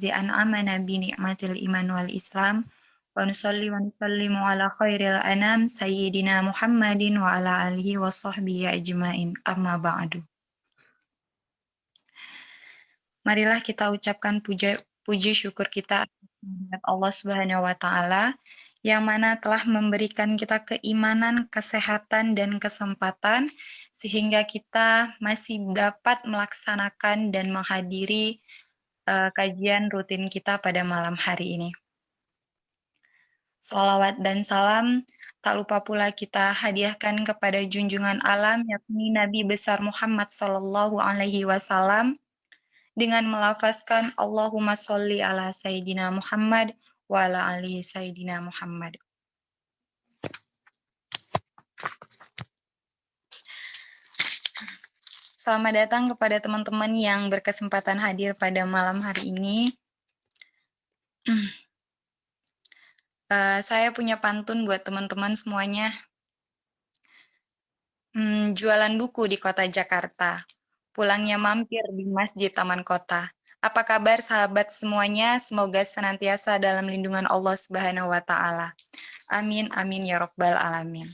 allazi an'amana bi ni'matil iman wal islam wa nusalli wa nusallimu ala khairil anam sayyidina Muhammadin wa ala alihi wa sahbihi ajmain amma ba'du. Marilah kita ucapkan puji syukur kita kepada Allah Subhanahu wa taala yang mana telah memberikan kita keimanan, kesehatan dan kesempatan sehingga kita masih dapat melaksanakan dan menghadiri kajian rutin kita pada malam hari ini. Salawat dan salam tak lupa pula kita hadiahkan kepada junjungan alam yakni Nabi besar Muhammad sallallahu alaihi wasallam dengan melafazkan Allahumma sholli ala Sayyidina Muhammad wa ala alihi Sayyidina Muhammad. Selamat datang kepada teman-teman yang berkesempatan hadir pada malam hari ini. Saya punya pantun buat teman-teman semuanya. Jualan buku di kota Jakarta. Pulangnya mampir di Masjid Taman Kota. Apa kabar sahabat semuanya? Semoga senantiasa dalam lindungan Allah Subhanahu wa taala. Amin amin ya rabbal alamin.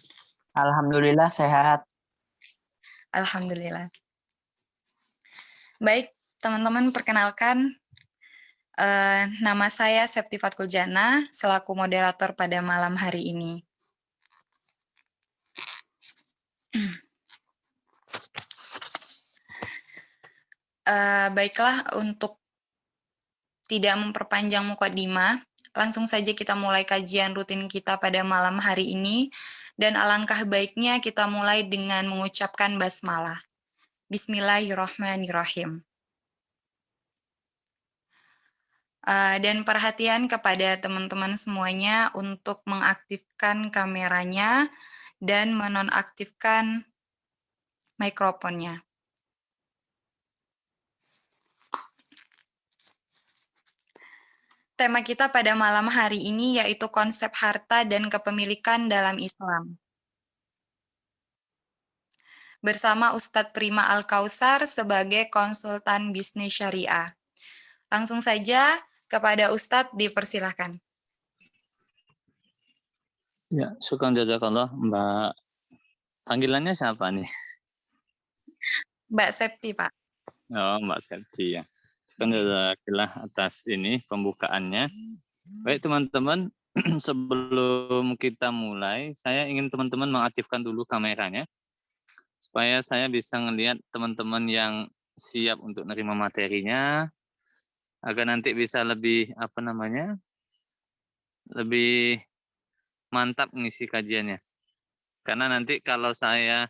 Alhamdulillah sehat. Alhamdulillah. Baik, teman-teman perkenalkan nama saya Septi Fatkul Jana selaku moderator pada malam hari ini. Baiklah, untuk tidak memperpanjang mukadimah, langsung saja kita mulai kajian rutin kita pada malam hari ini, dan alangkah baiknya kita mulai dengan mengucapkan basmalah. Bismillahirrahmanirrahim. Dan perhatian kepada teman-teman semuanya untuk mengaktifkan kameranya dan menonaktifkan mikrofonnya. Tema kita pada malam hari ini yaitu konsep harta dan kepemilikan dalam Islam. Bersama Ustadz Prima Al-Kausar sebagai konsultan bisnis syariah. Langsung saja kepada Ustadz dipersilahkan. Ya, syukran jazakallah Mbak. Panggilannya siapa nih? Mbak Septi, Pak. Oh, Mbak Septi ya. Syukran jazakallah atas ini pembukaannya. Baik teman-teman, sebelum kita mulai, saya ingin teman-teman mengaktifkan dulu kameranya supaya saya bisa melihat teman-teman yang siap untuk menerima materinya agar nanti bisa lebih lebih mantap ngisi kajiannya. Karena nanti kalau saya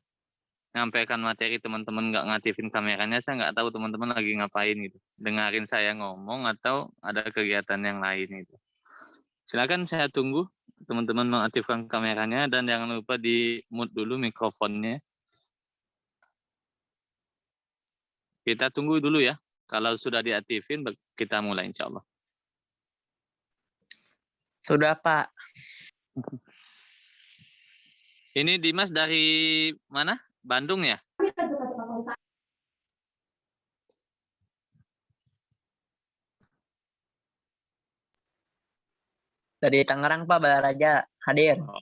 nyampaikan materi teman-teman nggak ngaktifin kameranya, saya nggak tahu teman-teman lagi ngapain gitu. Dengarin saya ngomong atau ada kegiatan yang lain gitu. Silakan saya tunggu teman-teman mengaktifkan kameranya dan jangan lupa di mute dulu mikrofonnya. Kita tunggu dulu ya. Kalau sudah diaktifin kita mulai insya Allah. Sudah Pak. Ini Dimas dari mana? Bandung ya? Dari Tangerang Pak, Balaraja hadir. Oh,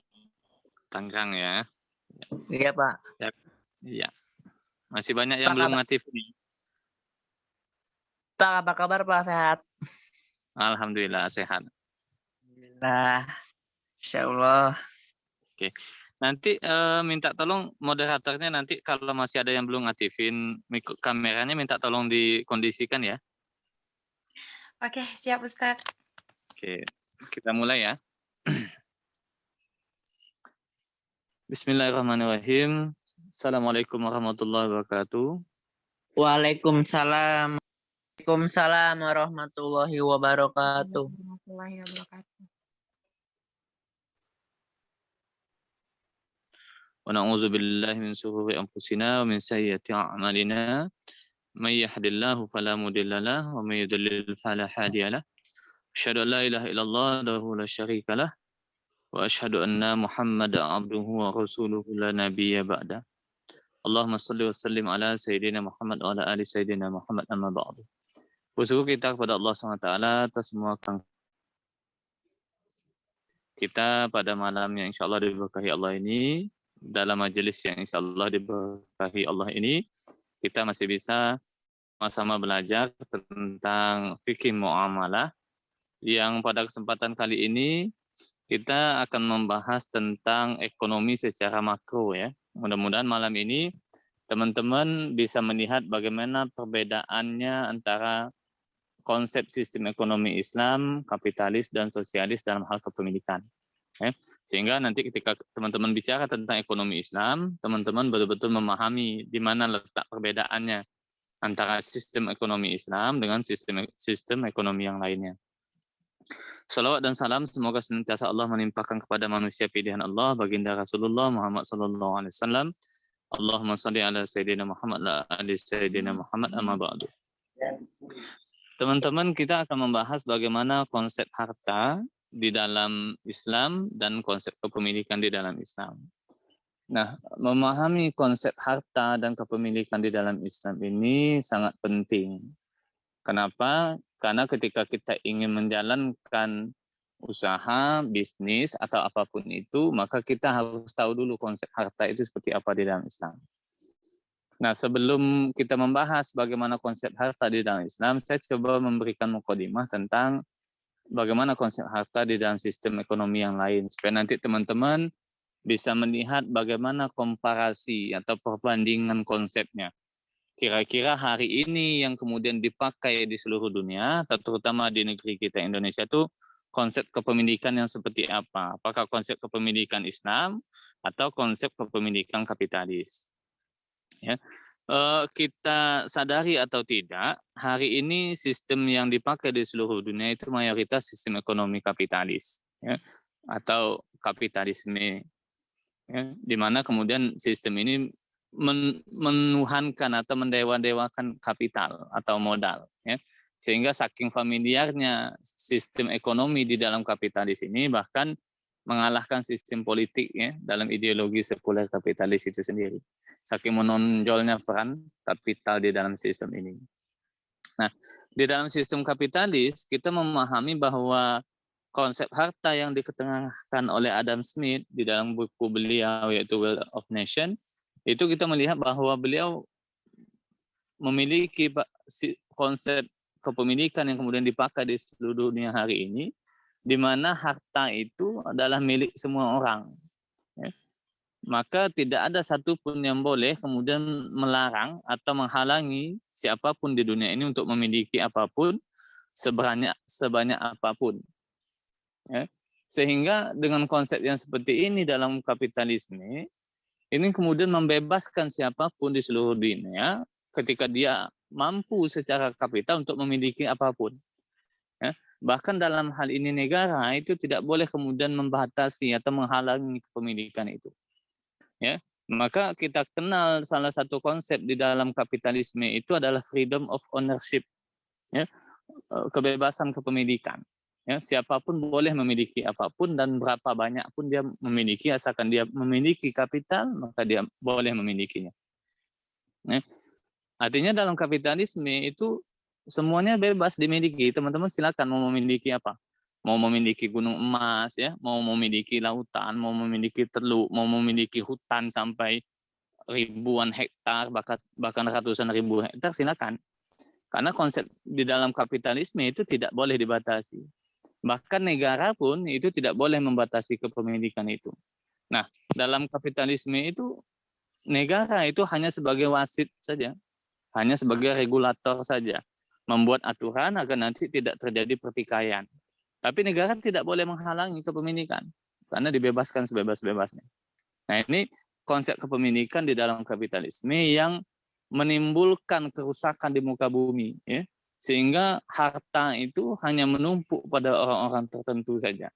Tangerang ya. Iya Pak. Iya. Masih banyak yang Pak, belum aktif nih. Pak, apa kabar Pak? Sehat? Alhamdulillah sehat. Alhamdulillah. Insya Allah. Oke. Nanti minta tolong moderatornya nanti kalau masih ada yang belum aktifin kameranya minta tolong dikondisikan ya. Oke, siap Ustadz. Oke, kita mulai ya. Bismillahirrahmanirrahim. Assalamualaikum warahmatullahi wabarakatuh. Waalaikumsalam. Waalaikumsalam warahmatullahi wabarakatuh. Warahmatullahi wabarakatuh. Wa na'udzu billahi min shururi anfusina wa min sayyiati a'malina. May yahdihillahu fala mudilla lahu wa may yudlil fala hadiya lahu. Asyhadu an la ilaha illallah wahdahu la syarika lah wa asyhadu anna Muhammadan abduhu wa rasuluhu la nabiyya ba'da. Allahumma shalli wa sallim ala sayyidina Muhammad wa ala ali sayyidina Muhammad amma ba'du. Bersyukur kita kepada Allah SWT atas semua kita pada malam yang insya Allah diberkahi Allah ini, dalam majelis yang insya Allah diberkahi Allah ini, kita masih bisa sama-sama belajar tentang fikih muamalah, yang pada kesempatan kali ini kita akan membahas tentang ekonomi secara makro ya. Mudah-mudahan malam ini teman-teman bisa melihat bagaimana perbedaannya antara konsep sistem ekonomi Islam, kapitalis dan sosialis dalam hal kepemilikan. Sehingga nanti ketika teman-teman bicara tentang ekonomi Islam, teman-teman betul-betul memahami di mana letak perbedaannya antara sistem ekonomi Islam dengan sistem ekonomi yang lainnya. Salawat dan salam semoga senantiasa Allah menimpakan kepada manusia pilihan Allah, baginda Rasulullah Muhammad SAW. Allahumma salli ala Sayyidina Muhammad la ali Sayyidina Muhammad amma ba'du. Teman-teman, kita akan membahas bagaimana konsep harta di dalam Islam dan konsep kepemilikan di dalam Islam. Nah, memahami konsep harta dan kepemilikan di dalam Islam ini sangat penting. Kenapa? Karena ketika kita ingin menjalankan usaha, bisnis, atau apapun itu, maka kita harus tahu dulu konsep harta itu seperti apa di dalam Islam. Nah, sebelum kita membahas bagaimana konsep harta di dalam Islam, saya coba memberikan mukadimah tentang bagaimana konsep harta di dalam sistem ekonomi yang lain, supaya nanti teman-teman bisa melihat bagaimana komparasi atau perbandingan konsepnya. Kira-kira hari ini yang kemudian dipakai di seluruh dunia, terutama di negeri kita Indonesia itu, konsep kepemilikan yang seperti apa? Apakah konsep kepemilikan Islam atau konsep kepemilikan kapitalis? Ya, kita sadari atau tidak, hari ini sistem yang dipakai di seluruh dunia itu mayoritas sistem ekonomi kapitalis, ya, atau kapitalisme, ya, di mana kemudian sistem ini menuhankan atau mendewa-dewakan kapital atau modal, ya, sehingga saking familiarnya sistem ekonomi di dalam kapitalis ini bahkan mengalahkan sistem politik ya dalam ideologi sekuler kapitalis itu sendiri. Saking menonjolnya peran kapital di dalam sistem ini. Nah, di dalam sistem kapitalis kita memahami bahwa konsep harta yang diketengahkan oleh Adam Smith di dalam buku beliau yaitu Wealth of Nation, itu kita melihat bahwa beliau memiliki konsep kepemilikan yang kemudian dipakai di seluruh dunia hari ini, di mana harta itu adalah milik semua orang. Ya. Maka tidak ada satupun yang boleh kemudian melarang atau menghalangi siapapun di dunia ini untuk memiliki apapun sebanyak apapun. Ya. Sehingga dengan konsep yang seperti ini dalam kapitalisme, ini kemudian membebaskan siapapun di seluruh dunia ketika dia mampu secara kapital untuk memiliki apapun. Ya. Bahkan dalam hal ini negara itu tidak boleh kemudian membatasi atau menghalangi kepemilikan itu. Ya, maka kita kenal salah satu konsep di dalam kapitalisme itu adalah freedom of ownership, ya, kebebasan kepemilikan. Ya, siapapun boleh memiliki apapun dan berapa banyak pun dia memiliki, asalkan dia memiliki kapital maka dia boleh memilikinya. Ya. Artinya dalam kapitalisme itu semuanya bebas dimiliki. Teman-teman silakan mau memiliki apa. Mau memiliki gunung emas, ya, mau memiliki lautan, mau memiliki teluk, mau memiliki hutan sampai ribuan hektar, bahkan ratusan ribu hektar, silakan. Karena konsep di dalam kapitalisme itu tidak boleh dibatasi. Bahkan negara pun itu tidak boleh membatasi kepemilikan itu. Nah, dalam kapitalisme itu negara itu hanya sebagai wasit saja, hanya sebagai regulator saja, membuat aturan agar nanti tidak terjadi pertikaian. Tapi negara tidak boleh menghalangi kepemilikan karena dibebaskan sebebas-bebasnya. Nah, ini konsep kepemilikan di dalam kapitalisme yang menimbulkan kerusakan di muka bumi, ya, sehingga harta itu hanya menumpuk pada orang-orang tertentu saja.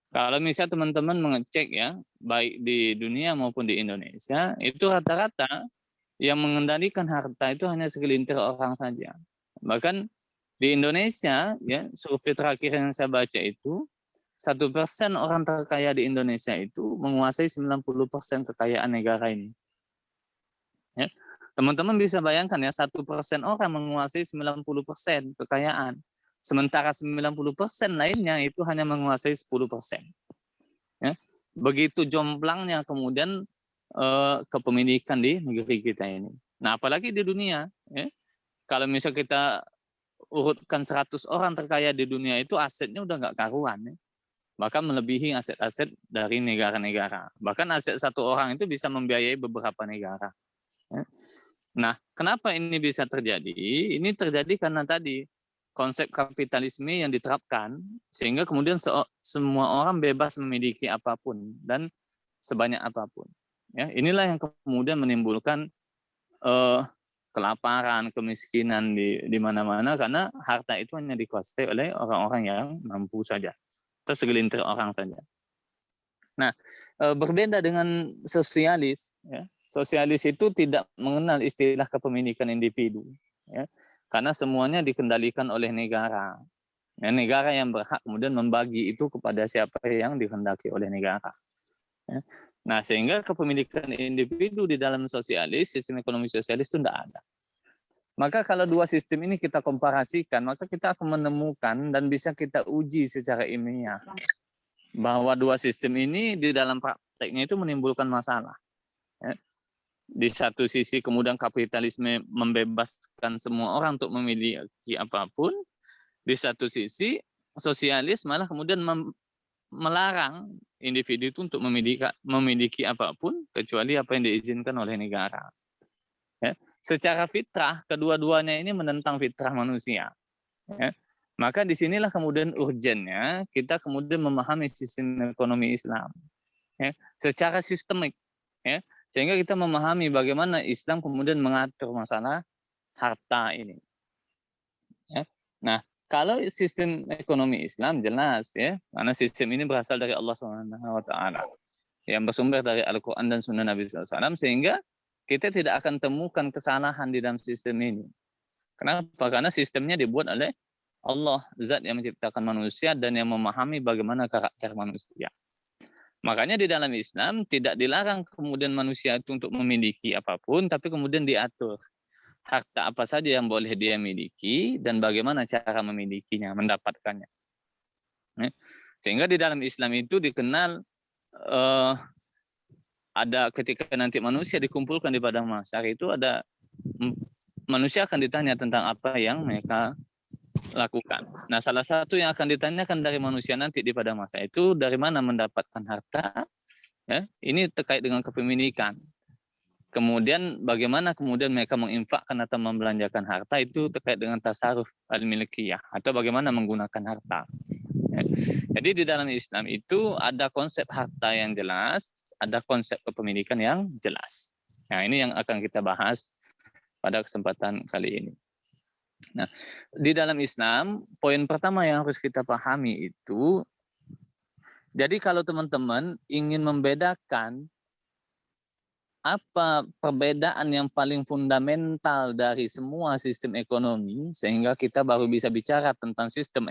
Kalau misalnya teman-teman mengecek ya, baik di dunia maupun di Indonesia, itu rata-rata yang mengendalikan harta itu hanya segelintir orang saja. Bahkan di Indonesia, ya, survei terakhir yang saya baca itu, 1% orang terkaya di Indonesia itu menguasai 90% kekayaan negara ini. Ya. Teman-teman bisa bayangkan ya, 1% orang menguasai 90% kekayaan. Sementara 90% lainnya itu hanya menguasai 10%. Ya. Begitu jomblangnya kemudian kepemilikan di negeri kita ini. Nah, apalagi di dunia. Ya. Kalau misal kita urutkan 100 orang terkaya di dunia itu, asetnya udah nggak karuan. Ya. Bahkan melebihi aset-aset dari negara-negara. Bahkan aset satu orang itu bisa membiayai beberapa negara. Ya. Nah, kenapa ini bisa terjadi? Ini terjadi karena tadi konsep kapitalisme yang diterapkan, sehingga kemudian semua orang bebas memiliki apapun dan sebanyak apapun. Ya, inilah yang kemudian menimbulkan kelaparan, kemiskinan di mana-mana, karena harta itu hanya dikuasai oleh orang-orang yang mampu saja, atau segelintir orang saja. Nah, berbeda dengan sosialis. Ya. Sosialis itu tidak mengenal istilah kepemilikan individu. Ya. Karena semuanya dikendalikan oleh negara. Ya, negara yang berhak kemudian membagi itu kepada siapa yang dikehendaki oleh negara. Ya. Nah, sehingga kepemilikan individu di dalam sosialis, sistem ekonomi sosialis itu tidak ada. Maka kalau dua sistem ini kita komparasikan, maka kita akan menemukan dan bisa kita uji secara ilmiah bahwa dua sistem ini di dalam prakteknya itu menimbulkan masalah. Ya. Di satu sisi kemudian kapitalisme membebaskan semua orang untuk memiliki apapun, di satu sisi sosialis malah kemudian melarang individu itu untuk memiliki apapun kecuali apa yang diizinkan oleh negara. Ya. Secara fitrah kedua-duanya ini menentang fitrah manusia. Ya. Maka disinilah kemudian urgennya kita kemudian memahami sistem ekonomi Islam, ya, secara sistemik, ya, sehingga kita memahami bagaimana Islam kemudian mengatur masalah harta ini. Ya. Nah, kalau sistem ekonomi Islam jelas, ya, karena sistem ini berasal dari Allah SWT, yang bersumber dari Al-Quran dan Sunnah Nabi SAW, sehingga kita tidak akan temukan kesalahan di dalam sistem ini. Kenapa? Karena sistemnya dibuat oleh Allah, zat yang menciptakan manusia dan yang memahami bagaimana karakter manusia. Makanya di dalam Islam tidak dilarang kemudian manusia itu untuk memiliki apapun, tapi kemudian diatur harta apa saja yang boleh dia miliki dan bagaimana cara memilikinya, mendapatkannya. Sehingga di dalam Islam itu dikenal ada ketika nanti manusia dikumpulkan di padang mahsyar itu ada manusia akan ditanya tentang apa yang mereka lakukan. Nah, salah satu yang akan ditanyakan dari manusia nanti di padang mahsyar itu dari mana mendapatkan harta. Ya, ini terkait dengan kepemilikan. Kemudian bagaimana kemudian mereka menginfakkan atau membelanjakan harta itu terkait dengan tasarruf al-milkiyah atau bagaimana menggunakan harta. Ya. Jadi di dalam Islam itu ada konsep harta yang jelas, ada konsep kepemilikan yang jelas. Nah, ini yang akan kita bahas pada kesempatan kali ini. Nah, di dalam Islam, poin pertama yang harus kita pahami itu, jadi kalau teman-teman ingin membedakan apa perbedaan yang paling fundamental dari semua sistem ekonomi, sehingga kita baru bisa bicara tentang sistem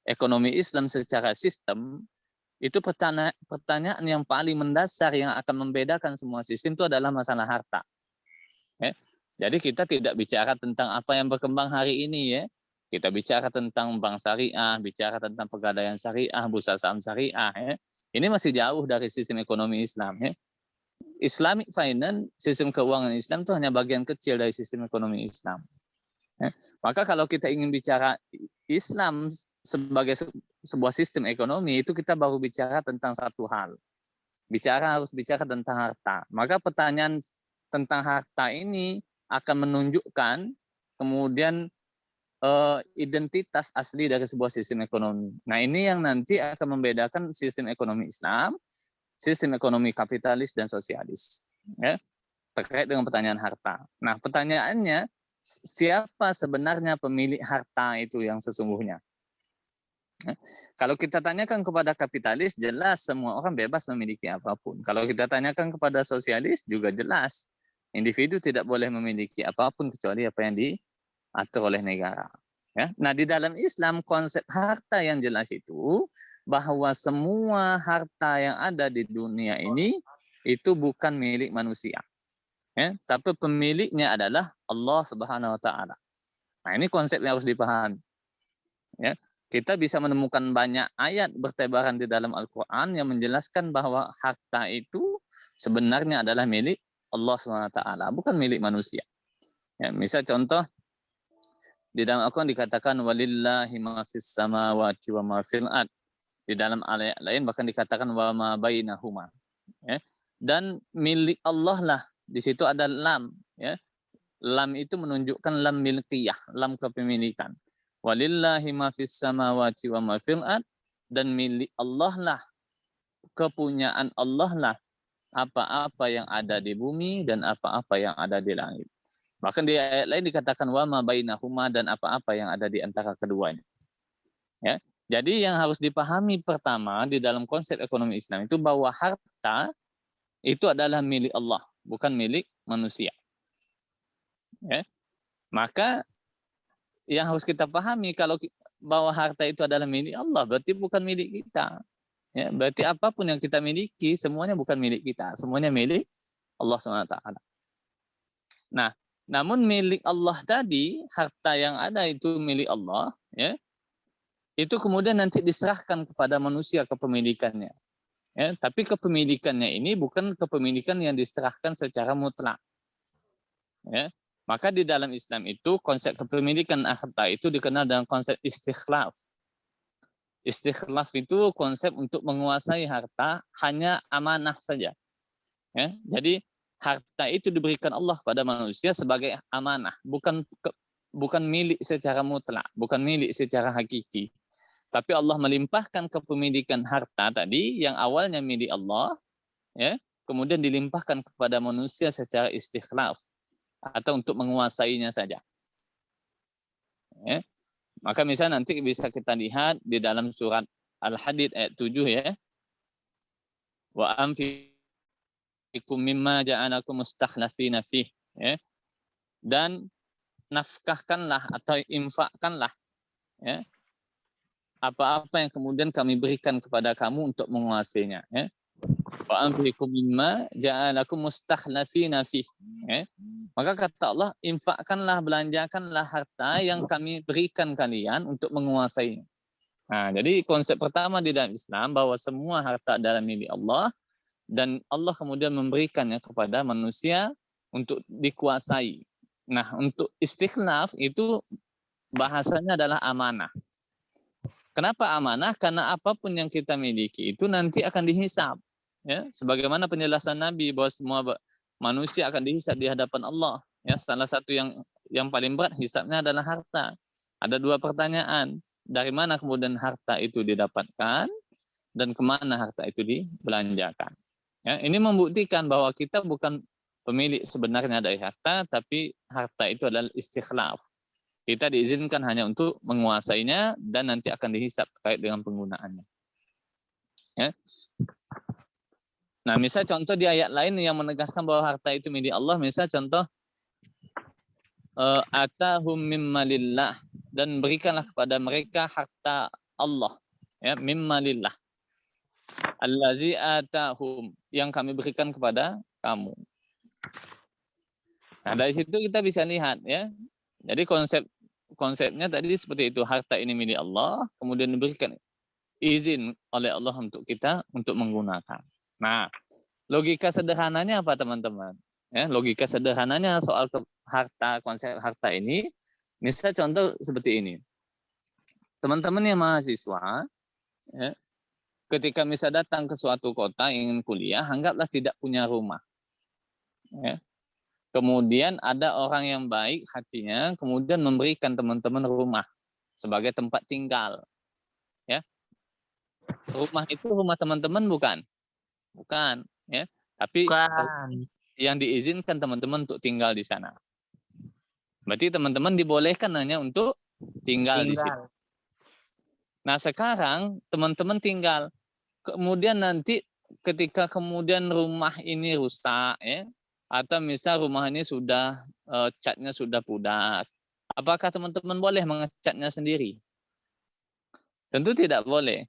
ekonomi Islam secara sistem, itu pertanyaan yang paling mendasar yang akan membedakan semua sistem itu adalah masalah harta. Ya. Jadi kita tidak bicara tentang apa yang berkembang hari ini, ya. Kita bicara tentang bank syariah, bicara tentang pegadaian syariah, bursa saham syariah. Ya. Ini masih jauh dari sistem ekonomi Islam. Ya. Islamic finance, sistem keuangan Islam itu hanya bagian kecil dari sistem ekonomi Islam. Ya. Maka kalau kita ingin bicara Islam sebagai sebuah sistem ekonomi, itu kita baru bicara tentang satu hal. Harus bicara tentang harta. Maka pertanyaan tentang harta ini akan menunjukkan kemudian identitas asli dari sebuah sistem ekonomi. Nah, ini yang nanti akan membedakan sistem ekonomi Islam, sistem ekonomi kapitalis dan sosialis. Ya, terkait dengan pertanyaan harta. Nah, pertanyaannya, siapa sebenarnya pemilik harta itu yang sesungguhnya? Ya, kalau kita tanyakan kepada kapitalis, jelas semua orang bebas memiliki apapun. Kalau kita tanyakan kepada sosialis, juga jelas. Individu tidak boleh memiliki apapun kecuali apa yang diatur oleh negara. Ya. Nah, di dalam Islam konsep harta yang jelas itu bahwa semua harta yang ada di dunia ini itu bukan milik manusia. Ya, tapi pemiliknya adalah Allah Subhanahu wa taala. Nah, ini konsep yang harus dipahami. Ya, kita bisa menemukan banyak ayat bertebaran di dalam Al-Qur'an yang menjelaskan bahwa harta itu sebenarnya adalah milik Allah Subhanahu wa taala, bukan milik manusia. Ya, misal contoh di dalam Al-Qur'an dikatakan walillahi ma fis samawati wa ma fil ard. Di dalam ayat lain bahkan dikatakan wa ma bainahuma. Ya. Dan milik Allah lah. Di situ ada lam, ya. Lam itu menunjukkan lam milkiyah, lam kepemilikan. Walillahi ma fis samawati wa ma fil ard, dan milik Allah lah, kepunyaan Allah lah apa-apa yang ada di bumi dan apa-apa yang ada di langit. Bahkan di ayat lain dikatakan wa ma bainahuma, dan apa-apa yang ada di antara keduanya. Ya. Jadi yang harus dipahami pertama di dalam konsep ekonomi Islam itu bahwa harta itu adalah milik Allah, bukan milik manusia. Ya. Maka yang harus kita pahami kalau bahwa harta itu adalah milik Allah, berarti bukan milik kita. Ya, berarti apapun yang kita miliki semuanya bukan milik kita, semuanya milik Allah SWT. Nah, namun milik Allah tadi, harta yang ada itu milik Allah, ya, itu kemudian nanti diserahkan kepada manusia kepemilikannya. Ya, tapi kepemilikannya ini bukan kepemilikan yang diserahkan secara mutlak. Ya. Maka di dalam Islam itu konsep kepemilikan harta itu dikenal dengan konsep istikhlaf. Istikhlaf itu konsep untuk menguasai harta hanya amanah saja. Ya. Jadi harta itu diberikan Allah kepada manusia sebagai amanah, bukan milik secara mutlak, bukan milik secara hakiki. Tapi Allah melimpahkan kepemilikan harta tadi yang awalnya milik Allah, ya, kemudian dilimpahkan kepada manusia secara istikhlaf atau untuk menguasainya saja. Ya. Maka misalnya nanti bisa kita lihat di dalam surat Al-Hadid ayat 7, ya. Wa anfiqu mimma ja'alakum mustakhlafina fih, ya. Dan nafkahkanlah atau infakkanlah, ya, apa-apa yang kemudian kami berikan kepada kamu untuk menguasainya, ya. Wa anfiqu mimma ja'alakum mustakhlafina fih, ya. Maka kata Allah, infakkanlah, belanjakanlah harta yang kami berikan kalian untuk menguasainya. Nah, jadi konsep pertama di dalam Islam bahwa semua harta adalah milik Allah dan Allah kemudian memberikannya kepada manusia untuk dikuasai. Nah, untuk istikhlaf itu bahasanya adalah amanah. Kenapa amanah? Karena apapun yang kita miliki itu nanti akan dihisab. Ya, sebagaimana penjelasan Nabi bahwa semua manusia akan dihisab di hadapan Allah. Ya, salah satu yang paling berat hisabnya adalah harta. Ada dua pertanyaan. Dari mana kemudian harta itu didapatkan dan kemana harta itu dibelanjakan. Ya, ini membuktikan bahwa kita bukan pemilik sebenarnya dari harta, tapi harta itu adalah istikhlaf. Kita diizinkan hanya untuk menguasainya dan nanti akan dihisab terkait dengan penggunaannya. Ya. Nah, misal contoh di ayat lain yang menegaskan bahwa harta itu milik Allah, misal contoh atahum mimma lillah, dan berikanlah kepada mereka harta Allah, ya, mimma lillah. Allazi atahum, yang kami berikan kepada kamu. Nah, dari situ kita bisa lihat, ya. Jadi konsepnya tadi seperti itu, harta ini milik Allah, kemudian diberikan izin oleh Allah untuk kita untuk menggunakan. Nah, logika sederhananya apa teman-teman? Ya, logika sederhananya soal harta, konsep harta ini, misal contoh seperti ini. Teman-teman yang mahasiswa, ya, ketika misal datang ke suatu kota ingin kuliah, anggaplah tidak punya rumah. Ya. Kemudian ada orang yang baik hatinya, kemudian memberikan teman-teman rumah sebagai tempat tinggal. Ya. Rumah itu rumah teman-teman bukan? Bukan, ya. Tapi Bukan. yang diizinkan teman-teman untuk tinggal di sana. Berarti teman-teman dibolehkan hanya untuk tinggal di situ. Nah, sekarang teman-teman tinggal. Kemudian nanti ketika kemudian rumah ini rusak, ya, atau misal rumah ini sudah catnya sudah pudar, apakah teman-teman boleh mengecatnya sendiri? Tentu tidak boleh.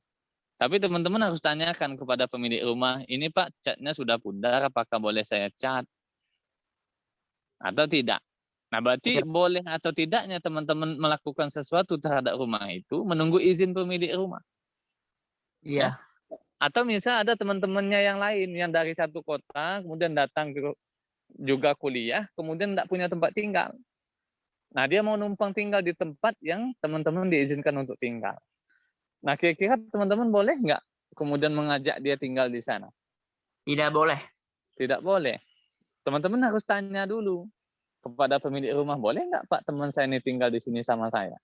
Tapi teman-teman harus tanyakan kepada pemilik rumah, ini Pak, catnya sudah pudar, apakah boleh saya cat? atau tidak. Nah, berarti Ya. boleh atau tidaknya teman-teman melakukan sesuatu terhadap rumah itu menunggu izin pemilik rumah. Iya. Atau misal ada teman-temannya yang lain yang dari satu kota kemudian datang juga kuliah, kemudian tidak punya tempat tinggal. Nah, dia mau numpang tinggal di tempat yang teman-teman diizinkan untuk tinggal. Nah, kira-kira teman-teman boleh nggak kemudian mengajak dia tinggal di sana? Tidak boleh. Tidak boleh. Teman-teman harus tanya dulu kepada pemilik rumah, boleh nggak Pak teman saya ini tinggal di sini sama saya?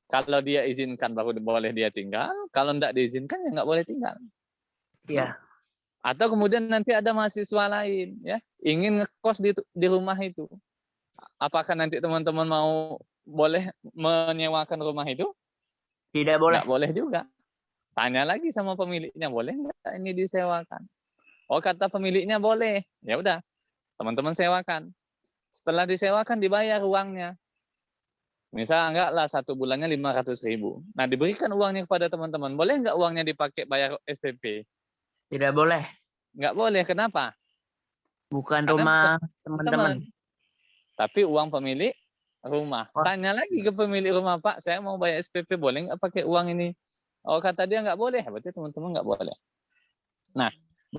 Kalau dia izinkan baru boleh dia tinggal, kalau tidak diizinkan ya nggak boleh tinggal. Iya. Atau kemudian nanti ada mahasiswa lain ya ingin ngekos di rumah itu. Apakah nanti teman-teman mau boleh menyewakan rumah itu? Tidak boleh. Nggak boleh juga. Tanya lagi sama pemiliknya, boleh nggak ini disewakan? Oh, kata pemiliknya boleh. Ya udah, teman-teman sewakan. Setelah disewakan dibayar uangnya. Misal anggaplah 1 bulannya 500.000. Nah, diberikan uangnya kepada teman-teman. Boleh nggak uangnya dipakai bayar SPP? Tidak boleh. Nggak boleh. Kenapa? Bukan Karena rumah bukan teman-teman. tapi uang pemilik rumah. Oh. Tanya lagi ke pemilik rumah, Pak, saya mau bayar SPP, boleh nggak pakai uang ini? Oh, kata dia nggak boleh. Berarti teman-teman nggak boleh. Nah,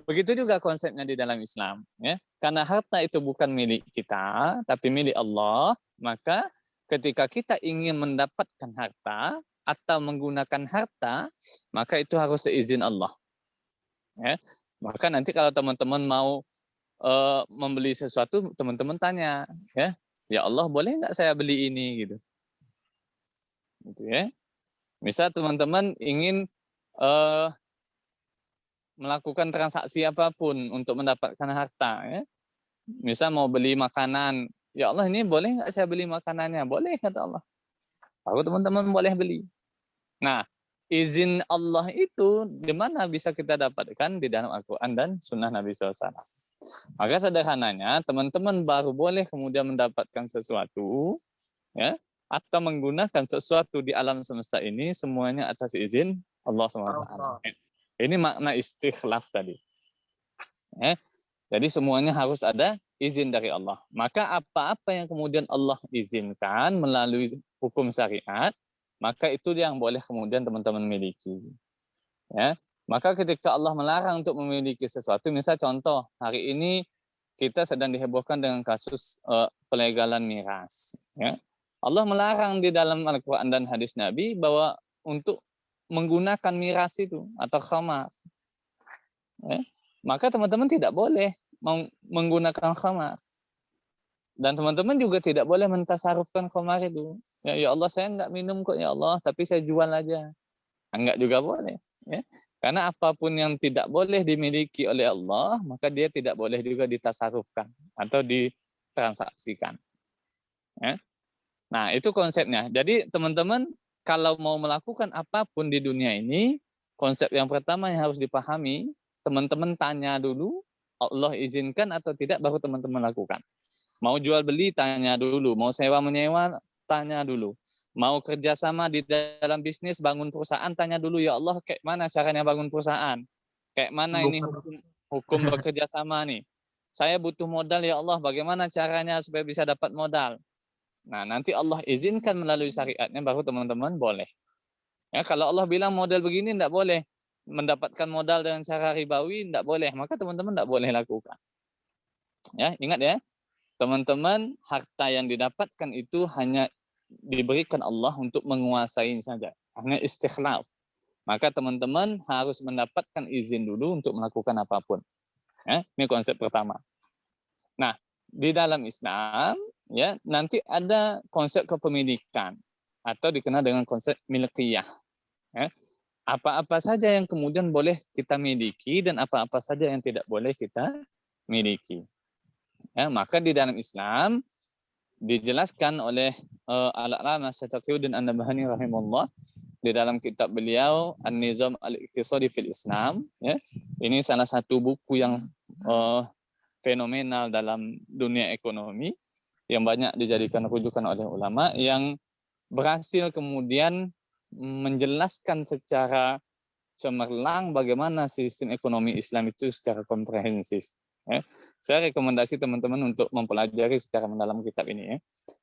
begitu juga konsepnya di dalam Islam. Ya. Karena harta itu bukan milik kita, tapi milik Allah, maka ketika kita ingin mendapatkan harta atau menggunakan harta, maka itu harus seizin Allah. Ya. Maka nanti kalau teman-teman mau membeli sesuatu, teman-teman tanya, ya Allah boleh nggak saya beli ini gitu. Gitu ya. Misal teman-teman ingin melakukan transaksi apapun untuk mendapatkan harta, ya. Misal mau beli makanan, ya Allah ini boleh nggak saya beli makanannya? Boleh kata Allah. Lalu teman-teman boleh beli. Nah, izin Allah itu di mana bisa kita dapatkan? Di dalam Al-Quran dan Sunnah Nabi SAW. Maka sederhananya teman-teman baru boleh kemudian mendapatkan sesuatu, ya, atau menggunakan sesuatu di alam semesta ini semuanya atas izin Allah SWT. Ini makna istikhlaf tadi. Ya. Jadi semuanya harus ada izin dari Allah. Maka apa-apa yang kemudian Allah izinkan melalui hukum syariat, maka itu yang boleh kemudian teman-teman miliki. Ya. Maka ketika Allah melarang untuk memiliki sesuatu, misal contoh, hari ini kita sedang dihebohkan dengan kasus pelegalan miras. Ya. Allah melarang di dalam Al-Quran dan hadis Nabi bahwa untuk menggunakan miras itu atau khamar. Ya. Maka teman-teman tidak boleh menggunakan khamar. Dan teman-teman juga tidak boleh mentasarufkan khamar itu. Ya Allah saya enggak minum kok ya Allah, tapi saya jual aja. Enggak juga boleh. Ya. Karena apapun yang tidak boleh dimiliki oleh Allah, maka dia tidak boleh juga ditasarufkan atau ditransaksikan. Ya. Nah, itu konsepnya. Jadi teman-teman kalau mau melakukan apapun di dunia ini, konsep yang pertama yang harus dipahami, teman-teman tanya dulu, Allah izinkan atau tidak, baru teman-teman lakukan. Mau jual beli, tanya dulu. Mau sewa menyewa, tanya dulu. Mau kerjasama di dalam bisnis, bangun perusahaan, tanya dulu, ya Allah, kayak mana caranya bangun perusahaan? Kayak mana ini hukum bekerja sama nih? Saya butuh modal, ya Allah, bagaimana caranya supaya bisa dapat modal? Nah, nanti Allah izinkan melalui syariatnya, baru teman-teman boleh. Ya, kalau Allah bilang modal begini tidak boleh, mendapatkan modal dengan cara ribawi tidak boleh, maka teman-teman tidak boleh lakukan. Ya, ingat ya, teman-teman, harta yang didapatkan itu hanya diberikan Allah untuk menguasai saja, hanya istikhlaf. Maka teman-teman harus mendapatkan izin dulu untuk melakukan apapun. Ya, ini konsep pertama. Nah, di dalam Islam ya nanti ada konsep kepemilikan atau dikenal dengan konsep milkiyah. Ya. Apa-apa saja yang kemudian boleh kita miliki dan apa-apa saja yang tidak boleh kita miliki. Ya, maka di dalam Islam dijelaskan oleh Al-Allamah Taqiyuddin An-Nabhani rahimahullah di dalam kitab beliau An-Nizam Al-Iqtisadi fil Islam. Ya. Ini salah satu buku yang fenomenal dalam dunia ekonomi yang banyak dijadikan rujukan oleh ulama yang berhasil kemudian menjelaskan secara cemerlang bagaimana sistem ekonomi Islam itu secara komprehensif. Ya. Saya rekomendasi teman-teman untuk mempelajari secara mendalam kitab ini ya.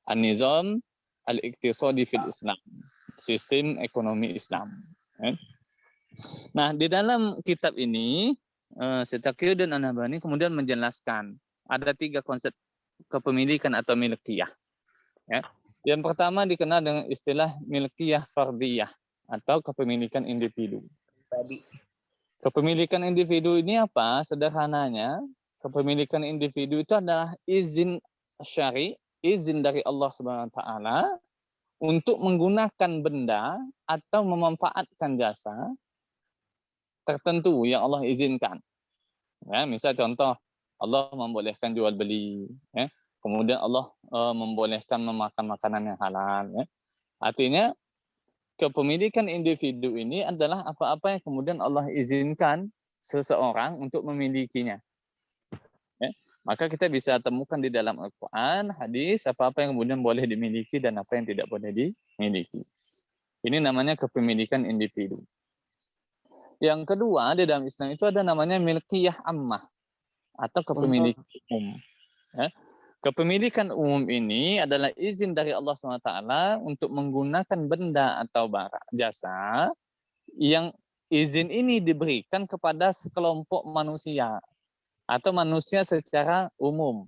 An-Nizam al-Iqtisadi fil Islam, sistem ekonomi Islam. Ya. Nah, di dalam kitab ini Syekh Taqiyuddin An-Nabhani kemudian menjelaskan ada 3 konsep kepemilikan atau milkiyah. Ya. Yang pertama dikenal dengan istilah milkiyah fardiyah atau kepemilikan individu. Kepemilikan individu ini apa? Sederhananya, kepemilikan individu itu adalah izin syari, izin dari Allah Subhanahu wa taala untuk menggunakan benda atau memanfaatkan jasa tertentu yang Allah izinkan. Ya, misal contoh, Allah membolehkan jual beli, ya. Kemudian Allah membolehkan memakan makanan yang halal, ya. Artinya kepemilikan individu ini adalah apa-apa yang kemudian Allah izinkan seseorang untuk memilikinya. Ya. Maka kita bisa temukan di dalam Al-Quran, hadis, apa-apa yang kemudian boleh dimiliki dan apa yang tidak boleh dimiliki. Ini namanya kepemilikan individu. Yang kedua, di dalam Islam itu ada namanya milkiyah ammah atau kepemilikan umum. Ya. Kepemilikan umum ini adalah izin dari Allah SWT untuk menggunakan benda atau barang jasa yang izin ini diberikan kepada sekelompok manusia atau manusia secara umum.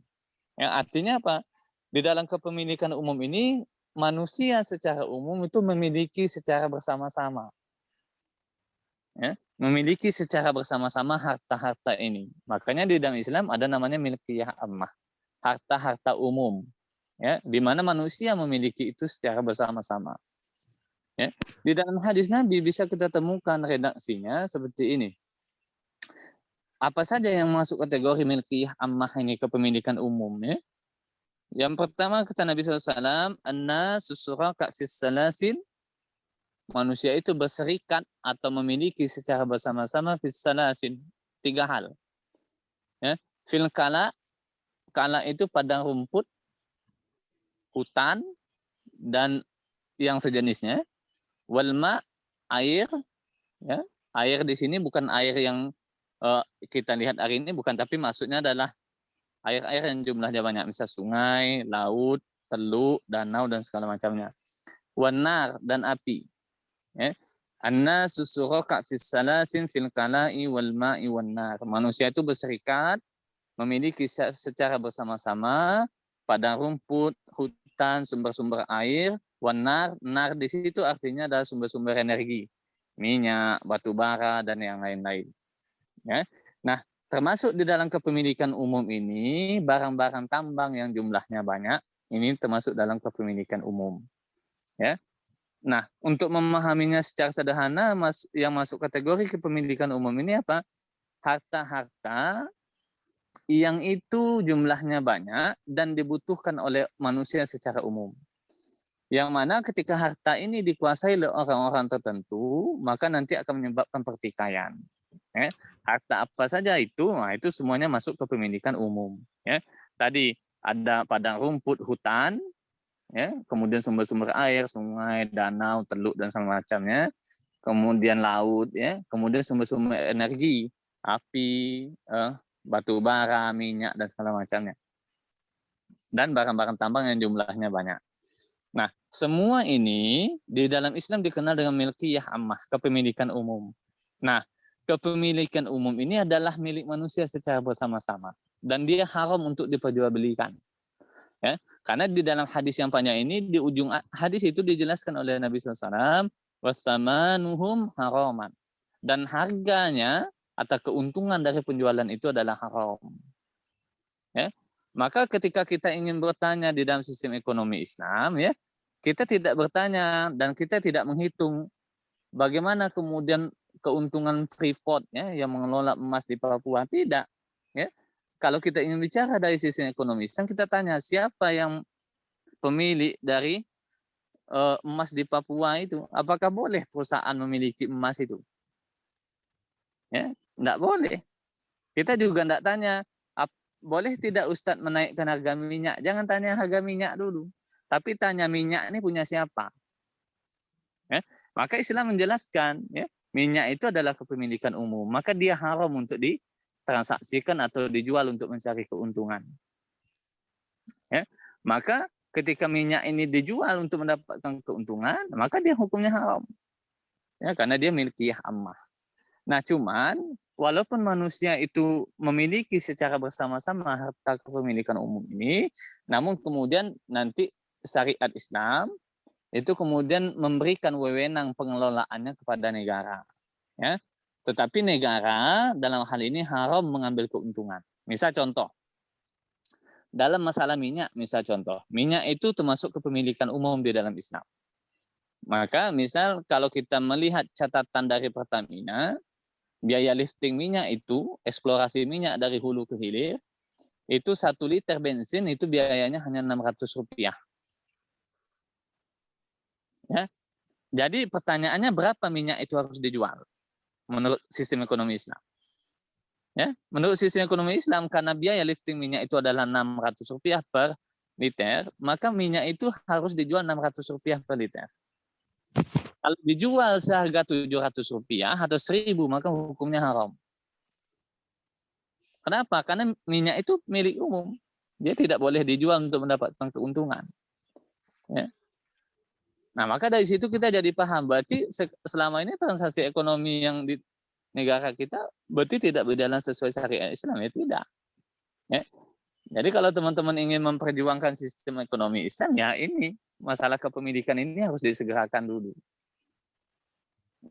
Yang artinya apa? Di dalam kepemilikan umum ini manusia secara umum itu memiliki secara bersama-sama. Ya, memiliki secara bersama-sama harta-harta ini. Makanya di dalam Islam ada namanya milkiyah ammah, harta-harta umum, ya, di mana manusia memiliki itu secara bersama-sama. Ya. Di dalam hadis Nabi bisa kita temukan redaksinya seperti ini. Apa saja yang masuk kategori milkiyah ammah ini, kepemilikan umum, ya? Yang pertama kata Nabi SAW, an-nasu syuraka fis salasin, manusia itu berserikat atau memiliki secara bersama-sama fis salasin, 3 hal. Ya, fil kala, kala itu padang rumput, hutan dan yang sejenisnya. Walma, air, ya. Air di sini bukan air yang kita lihat hari ini, bukan, tapi maksudnya adalah air-air yang jumlahnya banyak, misal sungai, laut, teluk, danau dan segala macamnya. Wanar, dan api. Ya. An-nasu syuraka fis salasin fil kala'i wal ma'i wan nar. Manusia itu berserikat, memiliki secara bersama-sama padang rumput, hutan, sumber-sumber air, wanar, nar di situ artinya adalah sumber-sumber energi, minyak, batu bara dan yang lain-lain. Ya. Nah, termasuk di dalam kepemilikan umum ini barang-barang tambang yang jumlahnya banyak, ini termasuk dalam kepemilikan umum. Ya. Nah, untuk memahaminya secara sederhana, yang masuk kategori kepemilikan umum ini apa? Harta-harta yang itu jumlahnya banyak dan dibutuhkan oleh manusia secara umum. Yang mana ketika harta ini dikuasai oleh orang-orang tertentu, maka nanti akan menyebabkan pertikaian. Ya. Harta apa saja itu, nah itu semuanya masuk kepemilikan umum. Ya. Tadi ada padang rumput, hutan, ya, kemudian sumber-sumber air, sungai, danau, teluk dan segala macamnya, kemudian laut, ya, kemudian sumber-sumber energi, api, batu bara, minyak dan segala macamnya, dan barang-barang tambang yang jumlahnya banyak. Nah, semua ini di dalam Islam dikenal dengan milkiyah ammah, kepemilikan umum. Nah, kepemilikan umum ini adalah milik manusia secara bersama-sama dan dia haram untuk diperjualbelikan. Ya, karena di dalam hadis yang panjang ini, di ujung hadis itu dijelaskan oleh Nabi SAW, wasamanuhum haraman, dan harganya atau keuntungan dari penjualan itu adalah haram. Ya, maka ketika kita ingin bertanya di dalam sistem ekonomi Islam, ya, kita tidak bertanya dan kita tidak menghitung bagaimana kemudian keuntungan Freeport, ya, yang mengelola emas di Papua, tidak. Ya. Kalau kita ingin bicara dari sisi ekonomi Islam, kita tanya siapa yang pemilik dari emas di Papua itu. Apakah boleh perusahaan memiliki emas itu? Ya, enggak boleh. Kita juga enggak tanya, boleh tidak Ustadz menaikkan harga minyak? Jangan tanya harga minyak dulu. Tapi tanya minyak ini punya siapa? Ya, maka Islam menjelaskan, ya, minyak itu adalah kepemilikan umum. Maka dia haram untuk ditransaksikan atau dijual untuk mencari keuntungan. Ya, maka ketika minyak ini dijual untuk mendapatkan keuntungan, maka dia hukumnya haram. Ya, karena dia milkiyah ammah. Nah, cuman walaupun manusia itu memiliki secara bersama-sama harta kepemilikan umum ini, namun kemudian nanti syariat Islam itu kemudian memberikan wewenang pengelolaannya kepada negara. Ya. Tetapi negara dalam hal ini haram mengambil keuntungan. Misal contoh, dalam masalah minyak, misal contoh, minyak itu termasuk kepemilikan umum di dalam Islam. Maka misal kalau kita melihat catatan dari Pertamina, biaya lifting minyak itu, eksplorasi minyak dari hulu ke hilir, itu 1 liter bensin itu biayanya hanya Rp600. Ya. Jadi pertanyaannya berapa minyak itu harus dijual menurut sistem ekonomi Islam? Ya, menurut sistem ekonomi Islam karena biaya lifting minyak itu adalah Rp600 per liter, maka minyak itu harus dijual Rp600 per liter. Kalau dijual seharga Rp700 atau 1.000 maka hukumnya haram. Kenapa? Karena minyak itu milik umum. Dia tidak boleh dijual untuk mendapatkan keuntungan. Ya. Nah, maka dari situ kita jadi paham, berarti selama ini transaksi ekonomi yang di negara kita berarti tidak berjalan sesuai syariat Islam, ya tidak. Ya. Jadi kalau teman-teman ingin memperjuangkan sistem ekonomi Islam, ya ini masalah kepemilikan ini harus disegerakan dulu.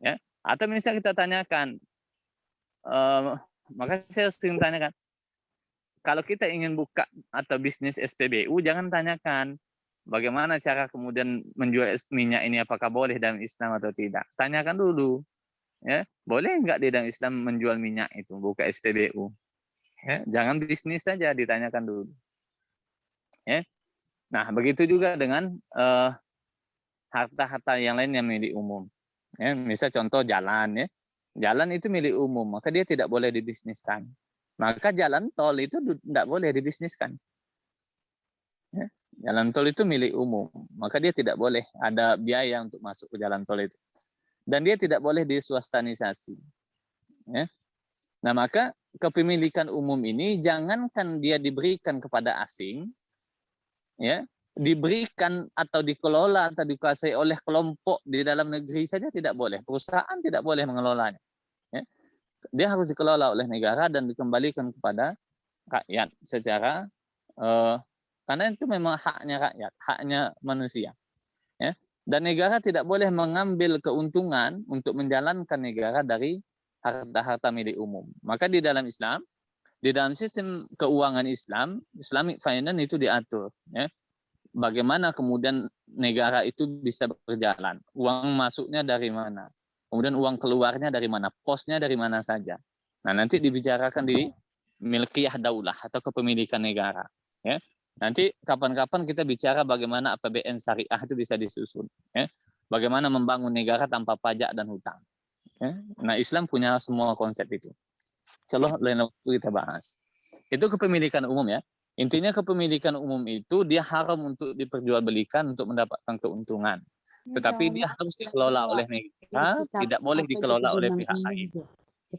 Ya. Atau misalnya kita tanyakan, maka saya sering tanyakan, kalau kita ingin buka atau bisnis SPBU, jangan tanyakan bagaimana cara kemudian menjual minyak ini, apakah boleh dalam Islam atau tidak. Tanyakan dulu, ya boleh nggak di dalam Islam menjual minyak itu, buka SPBU. Ya, jangan bisnis saja, ditanyakan dulu. Ya. Nah, begitu juga dengan harta-harta yang lain yang milik umum. Ya, misal contoh jalan, ya. Jalan itu milik umum, maka dia tidak boleh dibisniskan. Maka jalan tol itu tidak boleh dibisniskan. Ya. Jalan tol itu milik umum, maka dia tidak boleh ada biaya untuk masuk ke jalan tol itu. Dan dia tidak boleh diswastanisasi. Ya. Nah, maka kepemilikan umum ini jangankan dia diberikan kepada asing, ya, diberikan atau dikelola atau dikuasai oleh kelompok di dalam negeri saja tidak boleh. Perusahaan tidak boleh mengelolanya. Ya. Dia harus dikelola oleh negara dan dikembalikan kepada rakyat secara karena itu memang haknya rakyat, haknya manusia. Ya. Dan negara tidak boleh mengambil keuntungan untuk menjalankan negara dari harta-harta milik umum. Maka di dalam Islam, di dalam sistem keuangan Islam, Islamic finance itu diatur. Ya. Bagaimana kemudian negara itu bisa berjalan. Uang masuknya dari mana. Kemudian uang keluarnya dari mana. Posnya dari mana saja. Nah, nanti dibicarakan di milkiyah daulah atau kepemilikan negara. Ya. Nanti kapan-kapan kita bicara bagaimana APBN syariah itu bisa disusun. Ya. Bagaimana membangun negara tanpa pajak dan hutang. Ya. Nah, Islam punya semua konsep itu. Kalau lain waktu kita bahas. Itu kepemilikan umum ya. Intinya kepemilikan umum itu dia haram untuk diperjualbelikan untuk mendapatkan keuntungan. Tetapi dia harus dikelola oleh negara, tidak boleh dikelola oleh pihak lain.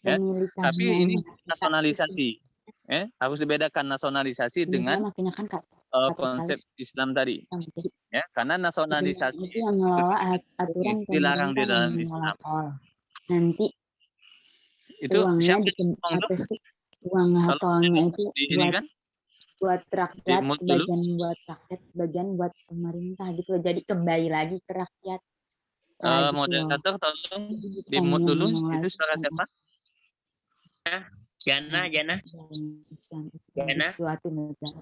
Ya. Tapi ini nasionalisasi. Ya. Harus dibedakan nasionalisasi dengan konsep Islam tadi. Ya. Karena nasionalisasi itu yang mengelola aturan dilarang di pemerintah dalam yang Islam. Nanti Itu uangnya uang tolnya itu buat rakyat, bagian buat pemerintah gitu. Jadi kembali lagi ke rakyat. Moderator tolong di-mute dulu. Itu suara siapa? Jana. Suatu negara.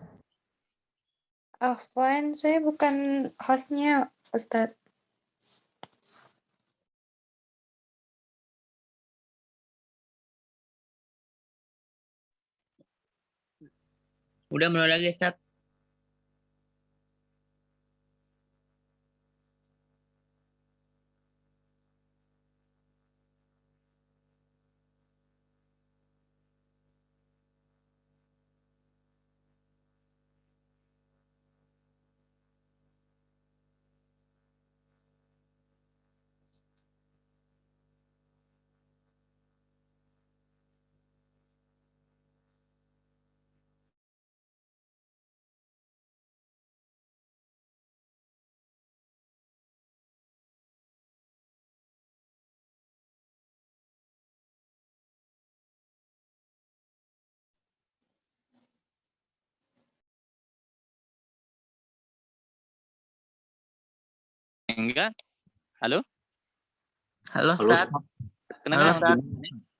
Afwan, saya bukan hostnya, Ustadz. Udah mulai lagi, Ustaz. Sehingga, halo? Halo, Halo, Ustaz. Kedengaran? Ustaz.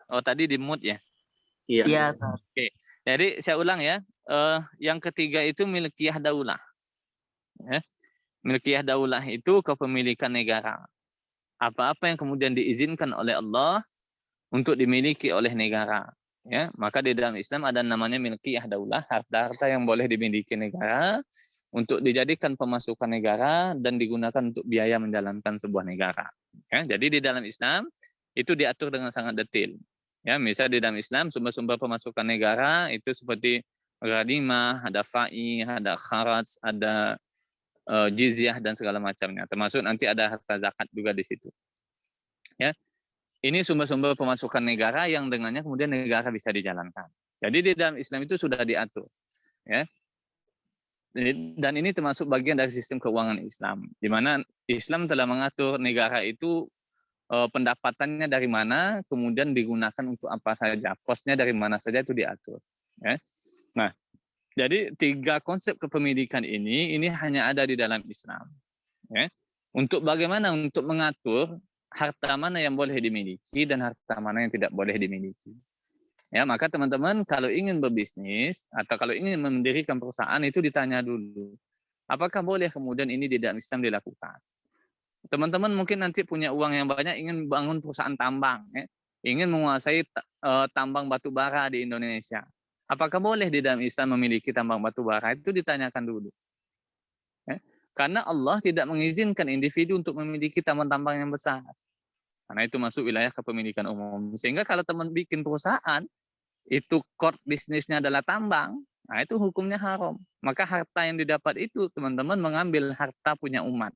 Oh, tadi di mute ya? Iya. Iya, Ustaz. Oke. Jadi saya ulang ya. Yang ketiga itu milkiyah daulah. Ya. Milkiyah daulah itu kepemilikan negara. Apa-apa yang kemudian diizinkan oleh Allah untuk dimiliki oleh negara. Ya, maka di dalam Islam ada namanya milkiyah daulah, harta-harta yang boleh dimiliki negara untuk dijadikan pemasukan negara dan digunakan untuk biaya menjalankan sebuah negara. Ya, jadi di dalam Islam itu diatur dengan sangat detail. Ya, misal di dalam Islam sumber-sumber pemasukan negara itu seperti ghanimah, ada fai, ada kharaj, ada jizyah dan segala macamnya. Termasuk nanti ada harta zakat juga di situ. Ya. Ini sumber-sumber pemasukan negara yang dengannya kemudian negara bisa dijalankan. Jadi di dalam Islam itu sudah diatur. Ya. Dan ini termasuk bagian dari sistem keuangan Islam. Di mana Islam telah mengatur negara itu pendapatannya dari mana, kemudian digunakan untuk apa saja. Posnya dari mana saja itu diatur. Ya. Nah, jadi 3 konsep kepemilikan ini hanya ada di dalam Islam. Ya. Untuk bagaimana untuk mengatur harta mana yang boleh dimiliki dan harta mana yang tidak boleh dimiliki. Ya, maka teman-teman kalau ingin berbisnis atau kalau ingin mendirikan perusahaan itu ditanya dulu. Apakah boleh kemudian ini di dalam Islam dilakukan? Teman-teman mungkin nanti punya uang yang banyak ingin bangun perusahaan tambang, ya. Ingin menguasai tambang batu bara di Indonesia. Apakah boleh di dalam Islam memiliki tambang batu bara? Itu ditanyakan dulu. Ya. Karena Allah tidak mengizinkan individu untuk memiliki tambang-tambang yang besar. Karena itu masuk wilayah kepemilikan umum. Sehingga kalau teman bikin perusahaan, itu core bisnisnya adalah tambang, nah itu hukumnya haram. Maka harta yang didapat itu, teman-teman mengambil harta punya umat.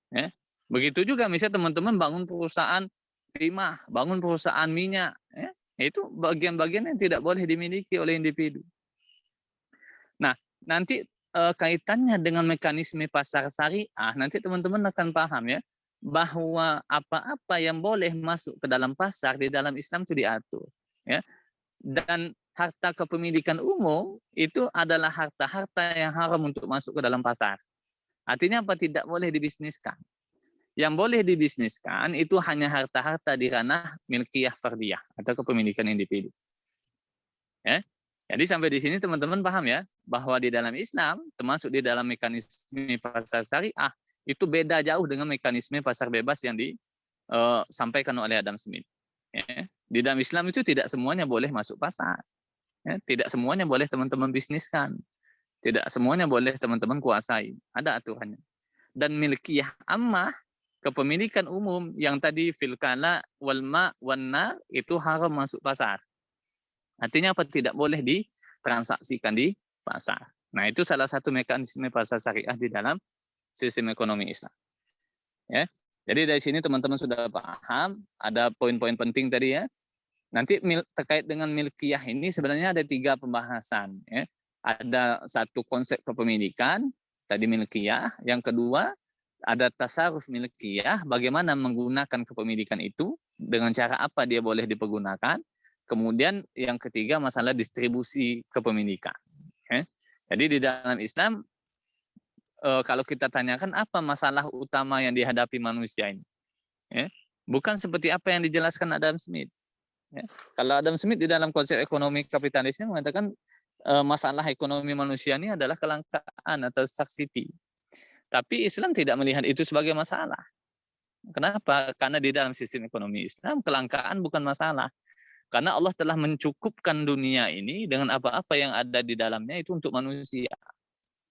Ya. Begitu juga misalnya teman-teman bangun perusahaan timah, bangun perusahaan minyak. Ya. Itu bagian-bagian yang tidak boleh dimiliki oleh individu. Nah, nanti kaitannya dengan mekanisme pasar syariah, nanti teman-teman akan paham ya, bahwa apa-apa yang boleh masuk ke dalam pasar di dalam Islam itu diatur. Ya. Dan harta kepemilikan umum itu adalah harta-harta yang haram untuk masuk ke dalam pasar. Artinya apa? Tidak boleh dibisniskan. Yang boleh dibisniskan itu hanya harta-harta di ranah milkiyah fardiyah atau kepemilikan individu. Ya. Jadi sampai di sini teman-teman paham ya, bahwa di dalam Islam, termasuk di dalam mekanisme pasar syariah, itu beda jauh dengan mekanisme pasar bebas yang disampaikan oleh Adam Smith. Ya. Di dalam Islam itu tidak semuanya boleh masuk pasar. Ya. Tidak semuanya boleh teman-teman bisniskan. Tidak semuanya boleh teman-teman kuasai. Ada aturannya. Dan milkiyah ammah, kepemilikan umum yang tadi filkala walma wana itu haram masuk pasar. Artinya apa? Tidak boleh ditransaksikan di pasar. Nah, itu salah satu mekanisme pasar syariah di dalam sistem ekonomi Islam. Ya. Jadi dari sini teman-teman sudah paham, ada poin-poin penting tadi ya. Nanti terkait dengan milkiyah ini sebenarnya ada 3 pembahasan. Ya. Ada satu konsep kepemilikan, tadi milkiyah. Yang kedua, ada tasarruf milkiyah, bagaimana menggunakan kepemilikan itu, dengan cara apa dia boleh dipergunakan. Kemudian yang ketiga masalah distribusi kepemilikan. Jadi di dalam Islam kalau kita tanyakan apa masalah utama yang dihadapi manusia ini, bukan seperti apa yang dijelaskan Adam Smith. Kalau Adam Smith di dalam konsep ekonomi kapitalisme mengatakan masalah ekonomi manusia ini adalah kelangkaan atau scarcity. Tapi Islam tidak melihat itu sebagai masalah. Kenapa? Karena di dalam sistem ekonomi Islam kelangkaan bukan masalah. Karena Allah telah mencukupkan dunia ini dengan apa-apa yang ada di dalamnya itu untuk manusia.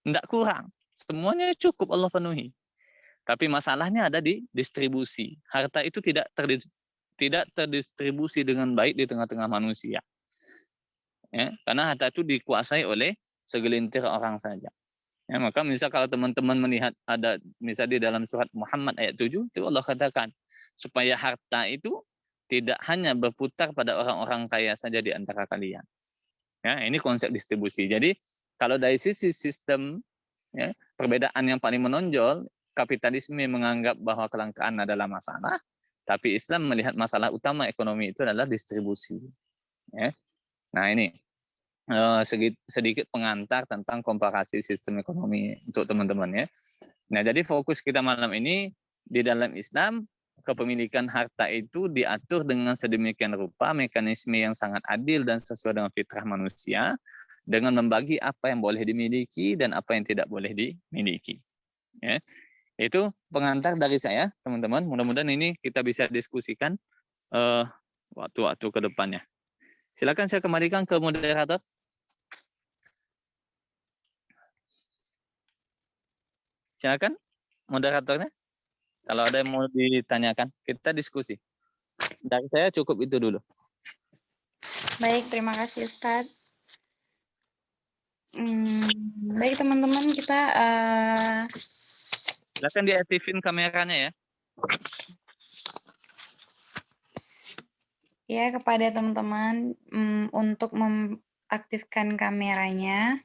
Tidak kurang. Semuanya cukup Allah penuhi. Tapi masalahnya ada di distribusi. Harta itu tidak terdistribusi dengan baik di tengah-tengah manusia. Ya, karena harta itu dikuasai oleh segelintir orang saja. Ya, maka misal kalau teman-teman melihat ada misal di dalam surat Muhammad ayat 7 itu Allah katakan supaya harta itu tidak hanya berputar pada orang-orang kaya saja di antara kalian. Ya, ini konsep distribusi. Jadi kalau dari sisi sistem, ya, perbedaan yang paling menonjol, kapitalisme menganggap bahwa kelangkaan adalah masalah, tapi Islam melihat masalah utama ekonomi itu adalah distribusi. Ya. Nah ini. sedikit pengantar tentang komparasi sistem ekonomi untuk teman-teman ya. Nah, jadi fokus kita malam ini di dalam Islam, kepemilikan harta itu diatur dengan sedemikian rupa, mekanisme yang sangat adil dan sesuai dengan fitrah manusia, dengan membagi apa yang boleh dimiliki dan apa yang tidak boleh dimiliki. Ya. Itu pengantar dari saya, teman-teman. Mudah-mudahan ini kita bisa diskusikan waktu-waktu ke depannya. Silakan saya kembalikan ke moderator. Silakan moderatornya. Kalau ada yang mau ditanyakan, kita diskusi. Dari saya cukup itu dulu. Baik, terima kasih Ustadz. Baik teman-teman, kita Silakan diaktifin kameranya ya. ya kepada teman-teman untuk mengaktifkan kameranya.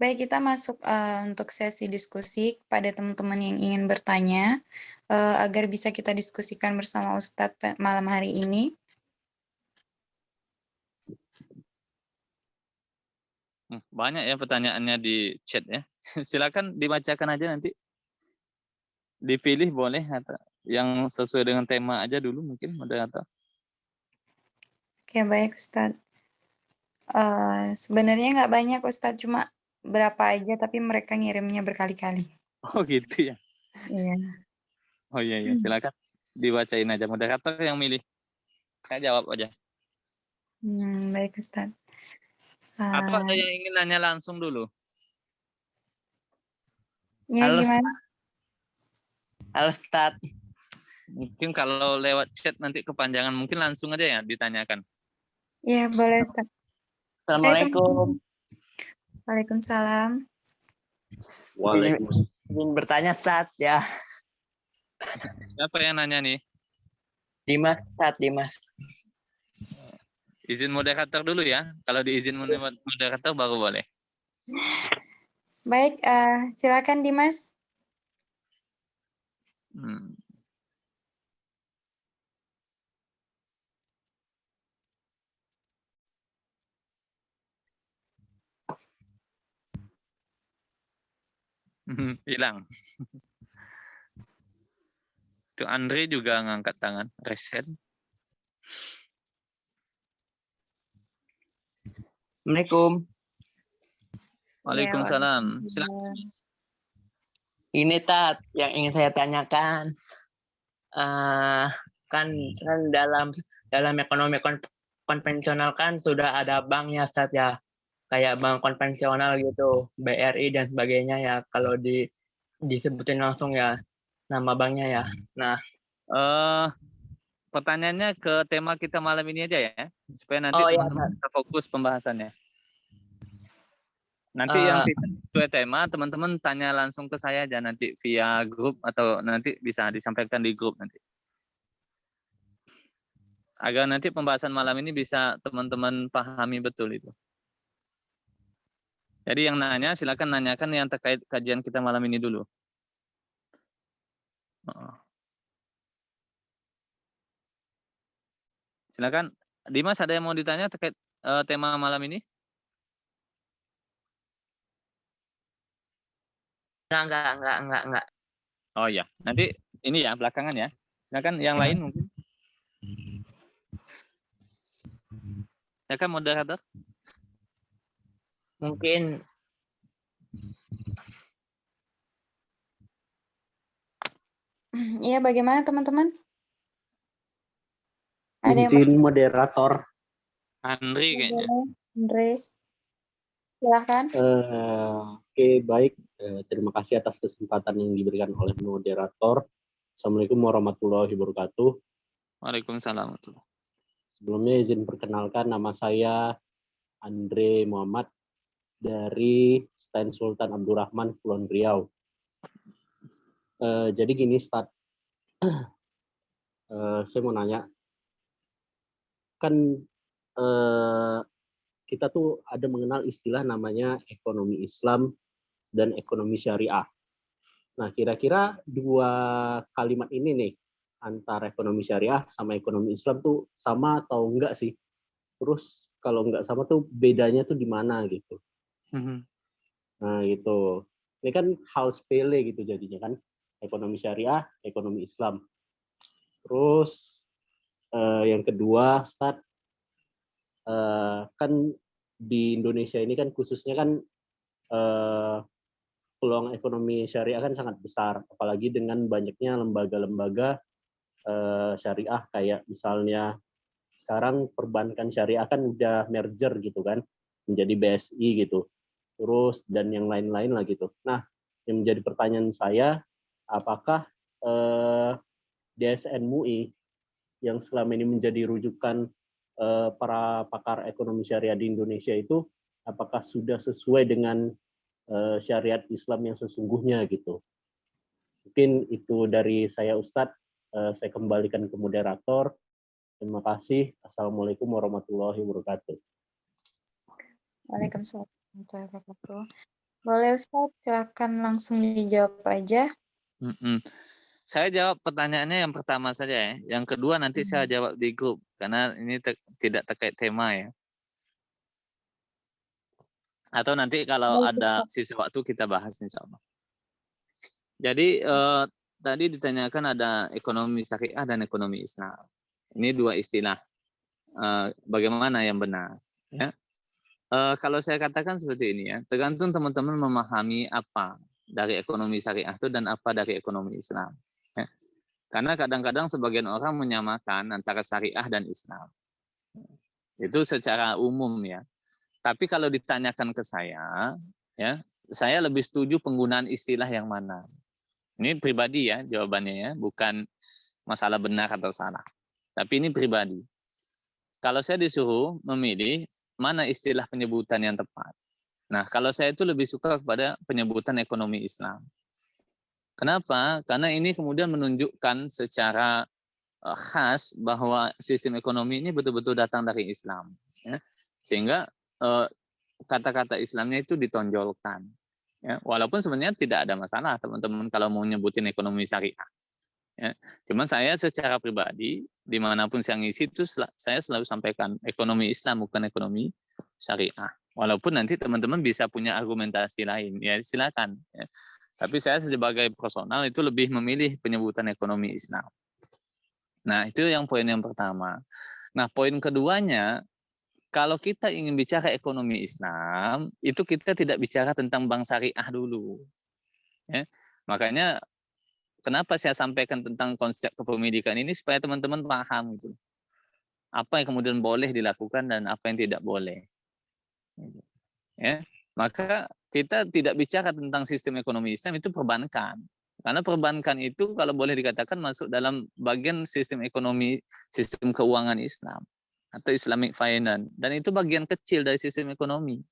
Baik, kita masuk untuk sesi diskusi kepada teman-teman yang ingin bertanya agar bisa kita diskusikan bersama Ustadz malam hari ini. Banyak ya pertanyaannya di chat ya. Silakan dibacakan aja nanti. Dipilih boleh atau yang sesuai dengan tema aja dulu mungkin moderator. Oke, baik Ustadz. Sebenarnya nggak banyak Ustadz, cuma berapa aja tapi mereka ngirimnya berkali-kali. Oh gitu ya. Iya. Oh iya iya, silakan dibacain aja, moderator yang milih. Saya jawab aja. Baik Ustadz. Atau ada yang ingin nanya langsung dulu? Ya, Halo. gimana? Halo Ustaz. Mungkin kalau lewat chat nanti kepanjangan, mungkin langsung aja ya ditanyakan. Iya, boleh Ustadz. Assalamualaikum. Waalaikumsalam. Ingin bertanya Ustaz ya. Siapa yang nanya nih? Dimas Ustaz, Dimas. Izin moderator dulu ya. Kalau diizin moderator baru boleh. Baik, silakan Dimas. Hilang. Itu Andre juga ngangkat tangan. Reset. Assalamualaikum. Waalaikumsalam. Silakan. Ini Tat yang ingin saya tanyakan. Kan dalam ekonomi konvensional kan sudah ada banknya Ustaz ya. Kayak bank konvensional gitu, BRI dan sebagainya ya, kalau disebutin langsung ya nama banknya ya. Nah, pertanyaannya ke tema kita malam ini aja ya, supaya nanti teman-teman bisa fokus pembahasannya. Nanti yang tidak sesuai tema, teman-teman tanya langsung ke saya aja nanti via grup atau nanti bisa disampaikan di grup nanti. Agar nanti pembahasan malam ini bisa teman-teman pahami betul itu. Jadi yang nanya silakan nanyakan yang terkait kajian kita malam ini dulu. Silakan Dimas, ada yang mau ditanya terkait tema malam ini? Enggak. Oh iya, nanti ini ya belakangan ya. Silakan yang lain mungkin. Silakan moderator. Mungkin Iya, bagaimana teman-teman? Izin moderator. Andri kayaknya. Andre, silakan. Oke, baik. Terima kasih atas kesempatan yang diberikan oleh moderator. Assalamualaikum warahmatullahi wabarakatuh. Waalaikumsalam. Sebelumnya izin perkenalkan, nama saya Andre Muhammad dari Stand Sultan Abdurrahman, Kulon Riau. Jadi gini, Ustaz. Saya mau nanya, kan kita tuh ada mengenal istilah namanya ekonomi Islam dan ekonomi syariah. Nah, kira-kira dua kalimat ini nih, antara ekonomi syariah sama ekonomi Islam tuh sama atau enggak sih? Terus kalau enggak sama tuh bedanya tuh di mana gitu. Nah, gitu. Ini kan hal sepele gitu jadinya kan. Ekonomi syariah, ekonomi Islam. Terus yang kedua, Ustadz, kan di Indonesia ini kan khususnya kan peluang ekonomi syariah kan sangat besar, apalagi dengan banyaknya lembaga-lembaga syariah kayak misalnya sekarang perbankan syariah kan udah merger gitu kan, menjadi BSI gitu. Terus dan yang lain-lain lah gitu. Nah, yang menjadi pertanyaan saya, apakah DSN MUI yang selama ini menjadi rujukan para pakar ekonomi syariah di Indonesia itu, apakah sudah sesuai dengan syariat Islam yang sesungguhnya gitu. Mungkin itu dari saya Ustadz, saya kembalikan ke moderator. Terima kasih. Assalamualaikum warahmatullahi wabarakatuh. Waalaikumsalam warahmatullahi wabarakatuh. Boleh Ustadz, silakan langsung dijawab aja. Saya jawab pertanyaannya yang pertama saja ya. Yang kedua nanti saya jawab di grup karena ini tidak terkait tema ya. Atau nanti kalau ada sisa waktu kita bahas insya Allah. Jadi tadi ditanyakan ada ekonomi syariah dan ekonomi Islam. Ini dua istilah. Bagaimana yang benar? Ya. Kalau saya katakan seperti ini ya, tergantung teman-teman memahami apa dari ekonomi syariah itu dan apa dari ekonomi Islam. Ya. Karena kadang-kadang sebagian orang menyamakan antara syariah dan Islam. Itu secara umum ya. Tapi kalau ditanyakan ke saya, ya, saya lebih setuju penggunaan istilah yang mana. Ini pribadi ya jawabannya ya, bukan masalah benar atau salah. Tapi ini pribadi. Kalau saya disuruh memilih mana istilah penyebutan yang tepat. Nah, kalau saya itu lebih suka kepada penyebutan ekonomi Islam. Kenapa? Karena ini kemudian menunjukkan secara khas bahwa sistem ekonomi ini betul-betul datang dari Islam. Ya. Sehingga kata-kata Islamnya itu ditonjolkan. Ya. Walaupun sebenarnya tidak ada masalah teman-teman kalau mau nyebutin ekonomi syariah. Ya. Cuman saya secara pribadi, dimanapun saya ngisi itu saya selalu sampaikan ekonomi Islam bukan ekonomi syariah. Walaupun nanti teman-teman bisa punya argumentasi lain, ya silakan. Ya. Tapi saya sebagai personal itu lebih memilih penyebutan ekonomi Islam. Nah, itu yang poin yang pertama. Nah, poin keduanya, kalau kita ingin bicara ekonomi Islam, itu kita tidak bicara tentang bank syariah dulu. Ya. Makanya, kenapa saya sampaikan tentang konsep kepemilikan ini, supaya teman-teman paham. Gitu. Apa yang kemudian boleh dilakukan dan apa yang tidak boleh. Ya. Maka kita tidak bicara tentang sistem ekonomi Islam, itu perbankan. Karena perbankan itu kalau boleh dikatakan masuk dalam bagian sistem ekonomi, sistem keuangan Islam atau Islamic Finance, dan itu bagian kecil dari sistem ekonomi.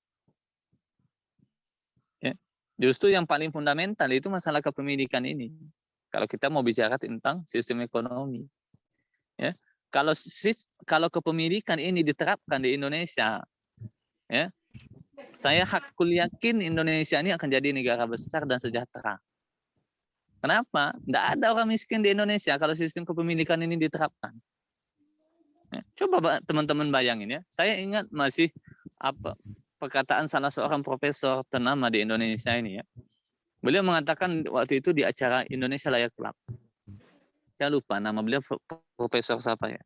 Ya. Justru yang paling fundamental itu masalah kepemilikan ini. Kalau kita mau bicara tentang sistem ekonomi, ya kalau kepemilikan ini diterapkan di Indonesia, ya saya hakul yakin Indonesia ini akan jadi negara besar dan sejahtera. Kenapa? Tidak ada orang miskin di Indonesia kalau sistem kepemilikan ini diterapkan. Ya, coba teman-teman bayangin ya. Saya ingat masih perkataan salah seorang profesor ternama di Indonesia ini ya. Beliau mengatakan waktu itu di acara Indonesia Layak Club. Saya lupa nama beliau profesor siapa ya.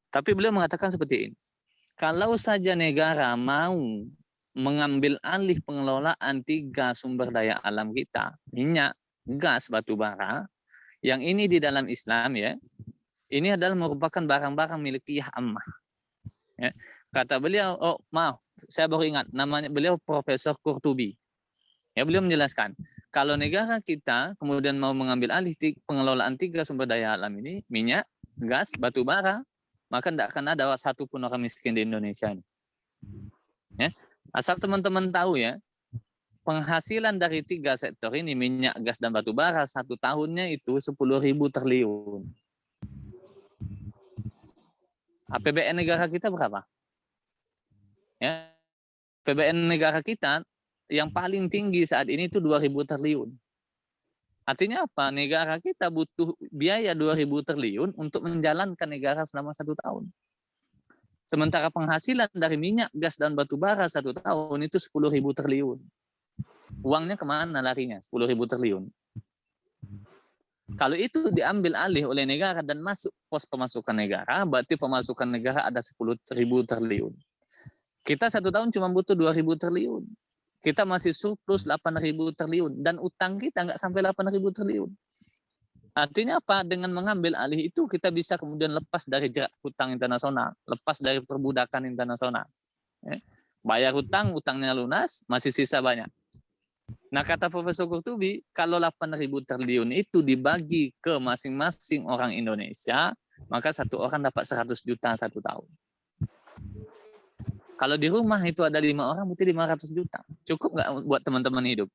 Tapi beliau mengatakan seperti ini. Kalau saja negara mau mengambil alih pengelolaan 3 sumber daya alam kita, minyak, gas, batu bara, yang ini di dalam Islam ya, ini adalah merupakan barang-barang milkiyah ammah. Ya. Kata beliau, saya baru ingat namanya beliau Profesor Qurtubi. Ya, beliau menjelaskan, kalau negara kita kemudian mau mengambil alih pengelolaan 3 sumber daya alam ini, minyak, gas, batu bara, maka tidak akan ada satupun orang miskin di Indonesia ini. Ya. Asal teman-teman tahu ya, penghasilan dari 3 sektor ini, minyak, gas, dan batu bara, 1 tahunnya itu 10.000 triliun. APBN negara kita berapa? Ya, APBN negara kita yang paling tinggi saat ini itu 2.000 triliun. Artinya apa? Negara kita butuh biaya 2.000 triliun untuk menjalankan negara selama 1 tahun. Sementara penghasilan dari minyak, gas, dan batu bara 1 tahun itu 10.000 triliun. Uangnya kemana larinya? 10.000 triliun. Kalau itu diambil alih oleh negara dan masuk pos pemasukan negara, berarti pemasukan negara ada 10.000 triliun. Kita 1 tahun cuma butuh 2.000 triliun. Kita masih surplus 8.000 triliun. Dan utang kita nggak sampai 8.000 triliun. Artinya apa? Dengan mengambil alih itu kita bisa kemudian lepas dari jerat hutang internasional. Lepas dari perbudakan internasional. Bayar hutang, utangnya lunas, masih sisa banyak. Nah, kata Profesor Qurtubi, kalau 8.000 triliun itu dibagi ke masing-masing orang Indonesia, maka satu orang dapat 100 juta 1 tahun. Kalau di rumah itu ada 5 orang, berarti 500 juta. Cukup nggak buat teman-teman hidup?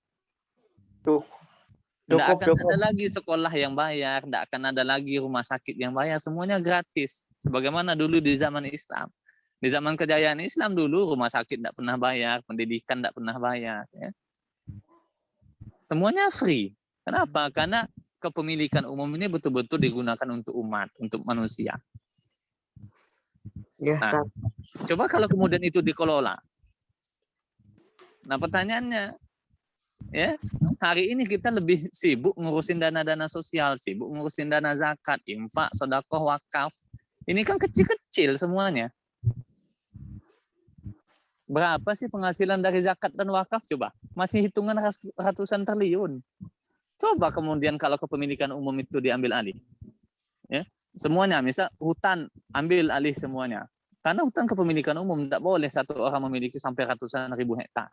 Tidak akan ada lagi sekolah yang bayar, tidak akan ada lagi rumah sakit yang bayar, semuanya gratis. Sebagaimana dulu di zaman Islam. Di zaman kejayaan Islam dulu, rumah sakit tidak pernah bayar, pendidikan tidak pernah bayar. Ya. Semuanya free. Kenapa? Karena kepemilikan umum ini betul-betul digunakan untuk umat, untuk manusia. Nah, coba kalau kemudian itu dikelola. Nah, pertanyaannya, ya, hari ini kita lebih sibuk ngurusin dana-dana sosial, sibuk ngurusin dana zakat, infak, sedekah, wakaf. Ini kan kecil-kecil semuanya. Berapa sih penghasilan dari zakat dan wakaf? Coba, masih hitungan ratusan triliun. Coba kemudian kalau kepemilikan umum itu diambil alih. Ya, semuanya, misal hutan, ambil alih semuanya. Karena hutan kepemilikan umum, tidak boleh satu orang memiliki sampai ratusan ribu hektar.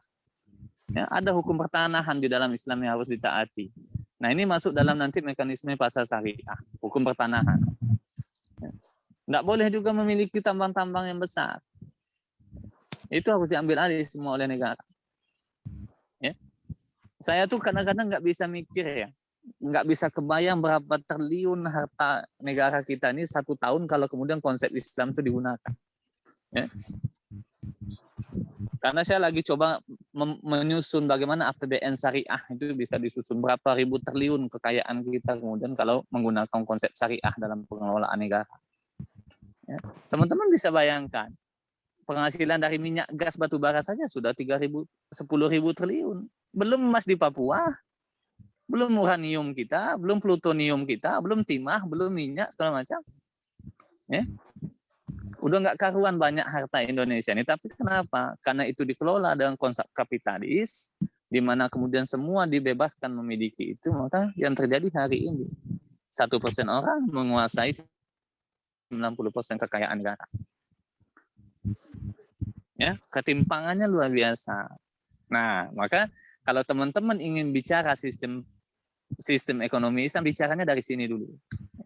Ya, ada hukum pertanahan di dalam Islam yang harus ditaati. Nah, ini masuk dalam nanti mekanisme pasar syariah, hukum pertanahan. Ya. Tidak boleh juga memiliki tambang-tambang yang besar. Itu harus diambil alih semua oleh negara. Ya. Saya tuh kadang-kadang nggak bisa mikir ya. Nggak bisa kebayang berapa triliun harta negara kita ini 1 tahun kalau kemudian konsep Islam itu digunakan. Ya. Karena saya lagi coba menyusun bagaimana APBN syariah itu bisa disusun berapa ribu triliun kekayaan kita kemudian kalau menggunakan konsep syariah dalam pengelolaan negara. Ya. Teman-teman bisa bayangkan penghasilan dari minyak, gas, batu bara saja sudah 10.000 triliun. Belum emas di Papua. Belum uranium kita, belum plutonium kita, belum timah, belum minyak, segala macam. Ya. Udah nggak karuan banyak harta Indonesia ini. Tapi kenapa? Karena itu dikelola dengan konsep kapitalis, di mana kemudian semua dibebaskan memiliki itu, maka yang terjadi hari ini 1% orang menguasai 90% kekayaan negara. Ya, ketimpangannya luar biasa. Nah, maka kalau teman-teman ingin bicara sistem ekonomi Islam, bicaranya dari sini dulu.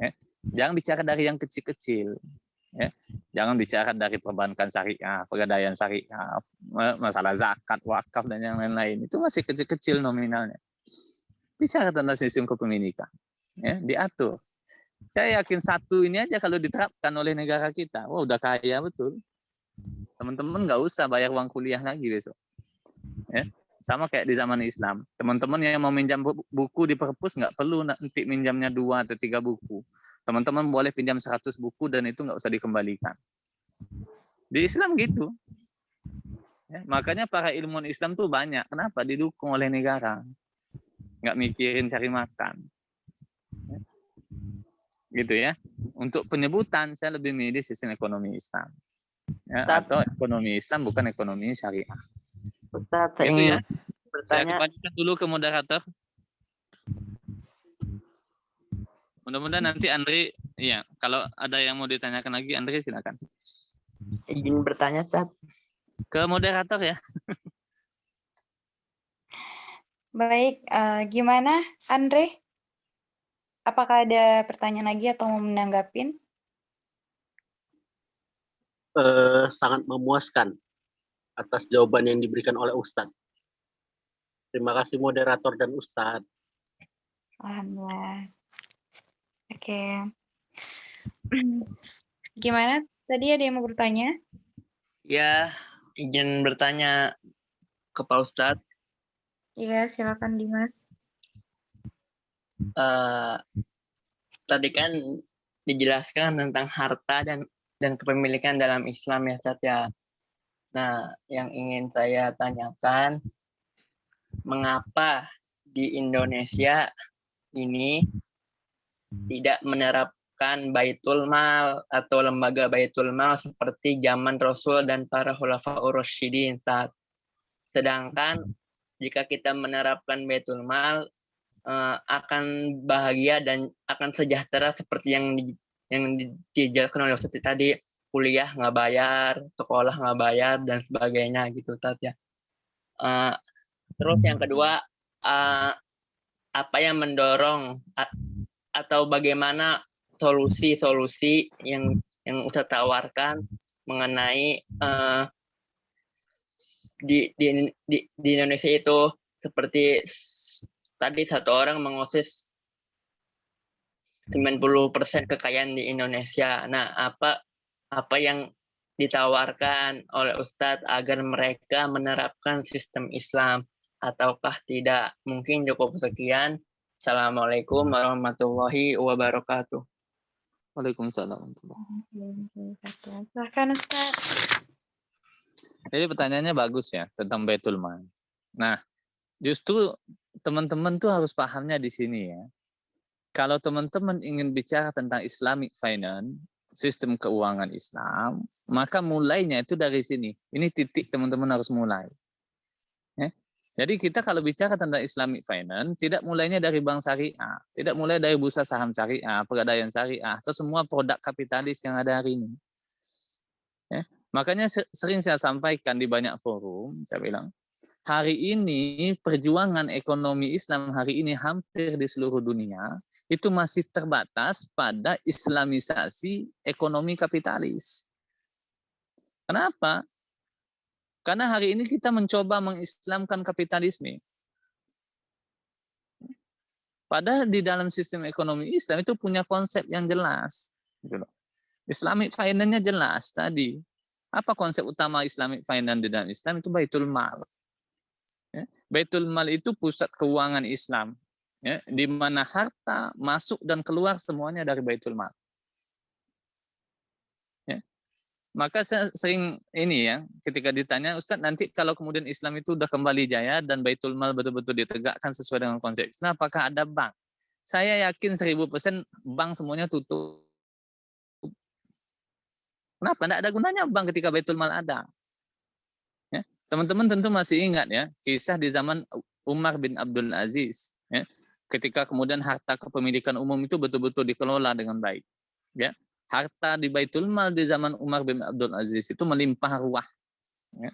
Ya. Jangan bicara dari yang kecil-kecil. Ya. Jangan bicara dari perbankan syariah, pegadaian syariah, masalah zakat, wakaf, dan yang lain-lain. Itu masih kecil-kecil nominalnya. Bicara tentang sistem kepemilikan. Ya, diatur. Saya yakin satu ini aja kalau diterapkan oleh negara kita, wah udah kaya betul. Teman-teman nggak usah bayar uang kuliah lagi besok. Ya. Sama kayak di zaman Islam. Teman-teman yang mau minjam buku di perpus nggak perlu nanti minjamnya 2 atau 3 buku. Teman-teman boleh pinjam 100 buku dan itu nggak usah dikembalikan. Di Islam gitu. Ya, makanya para ilmuwan Islam tuh banyak. Kenapa? Didukung oleh negara. Nggak mikirin cari makan. Ya. Gitu ya. Untuk penyebutan saya lebih milih sistem ekonomi Islam. Ya, atau ekonomi Islam bukan ekonomi syariah. Ustaz, Gitu saya ingin ya. Saya bertanya. kembalikan dulu ke moderator. Mudah-mudahan nanti Andri, ya, kalau ada yang mau ditanyakan lagi, Andri silakan. Izin bertanya, Ustaz. Ke moderator ya. Baik, gimana Andre? Apakah ada pertanyaan lagi atau mau menanggapin? Sangat memuaskan atas jawaban yang diberikan oleh Ustadz. Terima kasih moderator dan Ustadz. Alhamdulillah. Oke. Gimana? Tadi ada yang mau bertanya? Ya, izin bertanya ke Pak Ustadz. Iya, silakan Dimas. eh, tadi kan dijelaskan tentang harta dan kepemilikan dalam Islam ya Ustaz ya. Nah, yang ingin saya tanyakan, mengapa di Indonesia ini tidak menerapkan Baitul Mal atau lembaga Baitul Mal seperti zaman Rasul dan para Khulafaur Rasyidin, Ustaz. Sedangkan jika kita menerapkan Baitul Mal, akan bahagia dan akan sejahtera seperti yang dijelaskan oleh Ustaz tadi, kuliah nggak bayar, sekolah nggak bayar dan sebagainya gitu Ustaz ya. Terus yang kedua, apa yang mendorong atau bagaimana solusi-solusi yang Ustaz tawarkan mengenai di Indonesia itu, seperti tadi satu orang mengosis 90% kekayaan di Indonesia. Nah, apa yang ditawarkan oleh Ustadz agar mereka menerapkan sistem Islam ataukah tidak? Mungkin cukup sekian. Assalamualaikum warahmatullahi wabarakatuh. Waalaikumsalam. Silahkan Ustaz. Jadi pertanyaannya bagus ya tentang Baitul Mal. Nah, justru teman-teman tuh harus pahamnya di sini ya. Kalau teman-teman ingin bicara tentang Islamic Finance, sistem keuangan Islam, maka mulainya itu dari sini. Ini titik teman-teman harus mulai. Ya. Jadi kita kalau bicara tentang Islamic Finance, tidak mulainya dari bank syariah, tidak mulai dari bursa saham syariah, pegadaian syariah, atau semua produk kapitalis yang ada hari ini. Ya. Makanya sering saya sampaikan di banyak forum, saya bilang, hari ini perjuangan ekonomi Islam hari ini hampir di seluruh dunia itu masih terbatas pada islamisasi ekonomi kapitalis. Kenapa? Karena hari ini kita mencoba mengislamkan kapitalisme. Padahal di dalam sistem ekonomi Islam itu punya konsep yang jelas. Islamic Finance-nya jelas tadi. Apa konsep utama Islamic Finance di dalam Islam? Itu Baitul Mal. Ya. Baitul Mal itu pusat keuangan Islam. Ya, di mana harta masuk dan keluar semuanya dari Baitul Mal. Ya. Maka saya sering ini ya, ketika ditanya, Ustadz nanti kalau kemudian Islam itu udah kembali jaya dan Baitul Mal betul-betul ditegakkan sesuai dengan konsep Islam, apakah ada bank? Saya yakin 1000% bank semuanya tutup. Kenapa? Tidak ada gunanya bank ketika Baitul Mal ada. Ya. Teman-teman tentu masih ingat ya, kisah di zaman Umar bin Abdul Aziz. Ya. Ketika kemudian harta kepemilikan umum itu betul-betul dikelola dengan baik. Ya. Harta di Baitul Mal di zaman Umar bin Abdul Aziz itu melimpah ruah. Ya.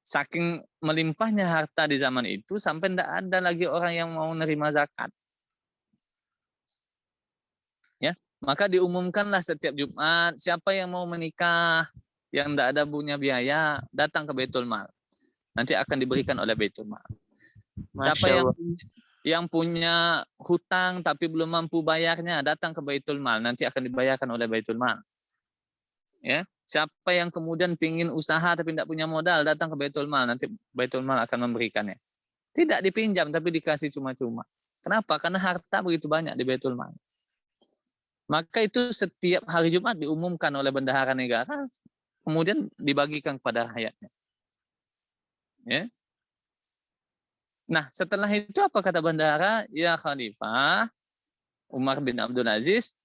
Saking melimpahnya harta di zaman itu sampai tidak ada lagi orang yang mau menerima zakat. Ya, maka diumumkanlah setiap Jumat, siapa yang mau menikah yang tidak ada punya biaya datang ke Baitul Mal. Nanti akan diberikan oleh Baitul Mal. Siapa yang punya hutang tapi belum mampu bayarnya datang ke Baitul Mal, nanti akan dibayarkan oleh Baitul Mal. Ya, siapa yang kemudian pingin usaha tapi tidak punya modal datang ke Baitul Mal, nanti Baitul Mal akan memberikannya. Tidak dipinjam tapi dikasih cuma-cuma. Kenapa? Karena harta begitu banyak di Baitul Mal. Maka itu setiap hari Jumat diumumkan oleh bendahara negara, kemudian dibagikan kepada rakyatnya. Ya. Nah, setelah itu apa kata bendahara? Ya Khalifah Umar bin Abdul Aziz,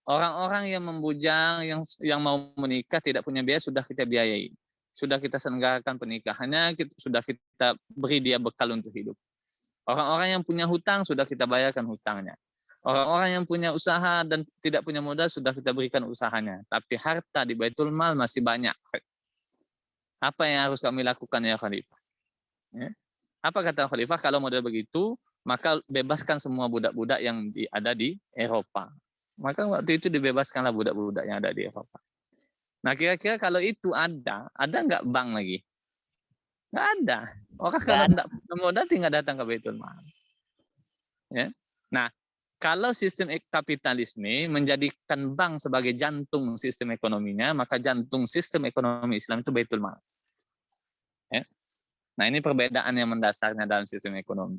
orang-orang yang membujang, yang mau menikah tidak punya biaya sudah kita biayai. Sudah kita selenggarakan pernikahannya, sudah kita beri dia bekal untuk hidup. Orang-orang yang punya hutang sudah kita bayarkan hutangnya. Orang-orang yang punya usaha dan tidak punya modal sudah kita berikan usahanya. Tapi harta di Baitul Mal masih banyak. Apa yang harus kami lakukan ya Khalifah? Ya. Apa kata Khalifah? Kalau model begitu, maka bebaskan semua budak-budak yang ada di Eropa. Maka waktu itu dibebaskanlah budak-budak yang ada di Eropa. Nah kira-kira kalau itu ada nggak bank lagi? Nggak ada. Orang kalau tidak punya modal tinggal datang ke Baitul Mal. Ya. Nah, kalau sistem kapitalisme menjadikan bank sebagai jantung sistem ekonominya, maka jantung sistem ekonomi Islam itu Baitul Mal. Ya. Nah ini perbedaan yang mendasarnya dalam sistem ekonomi.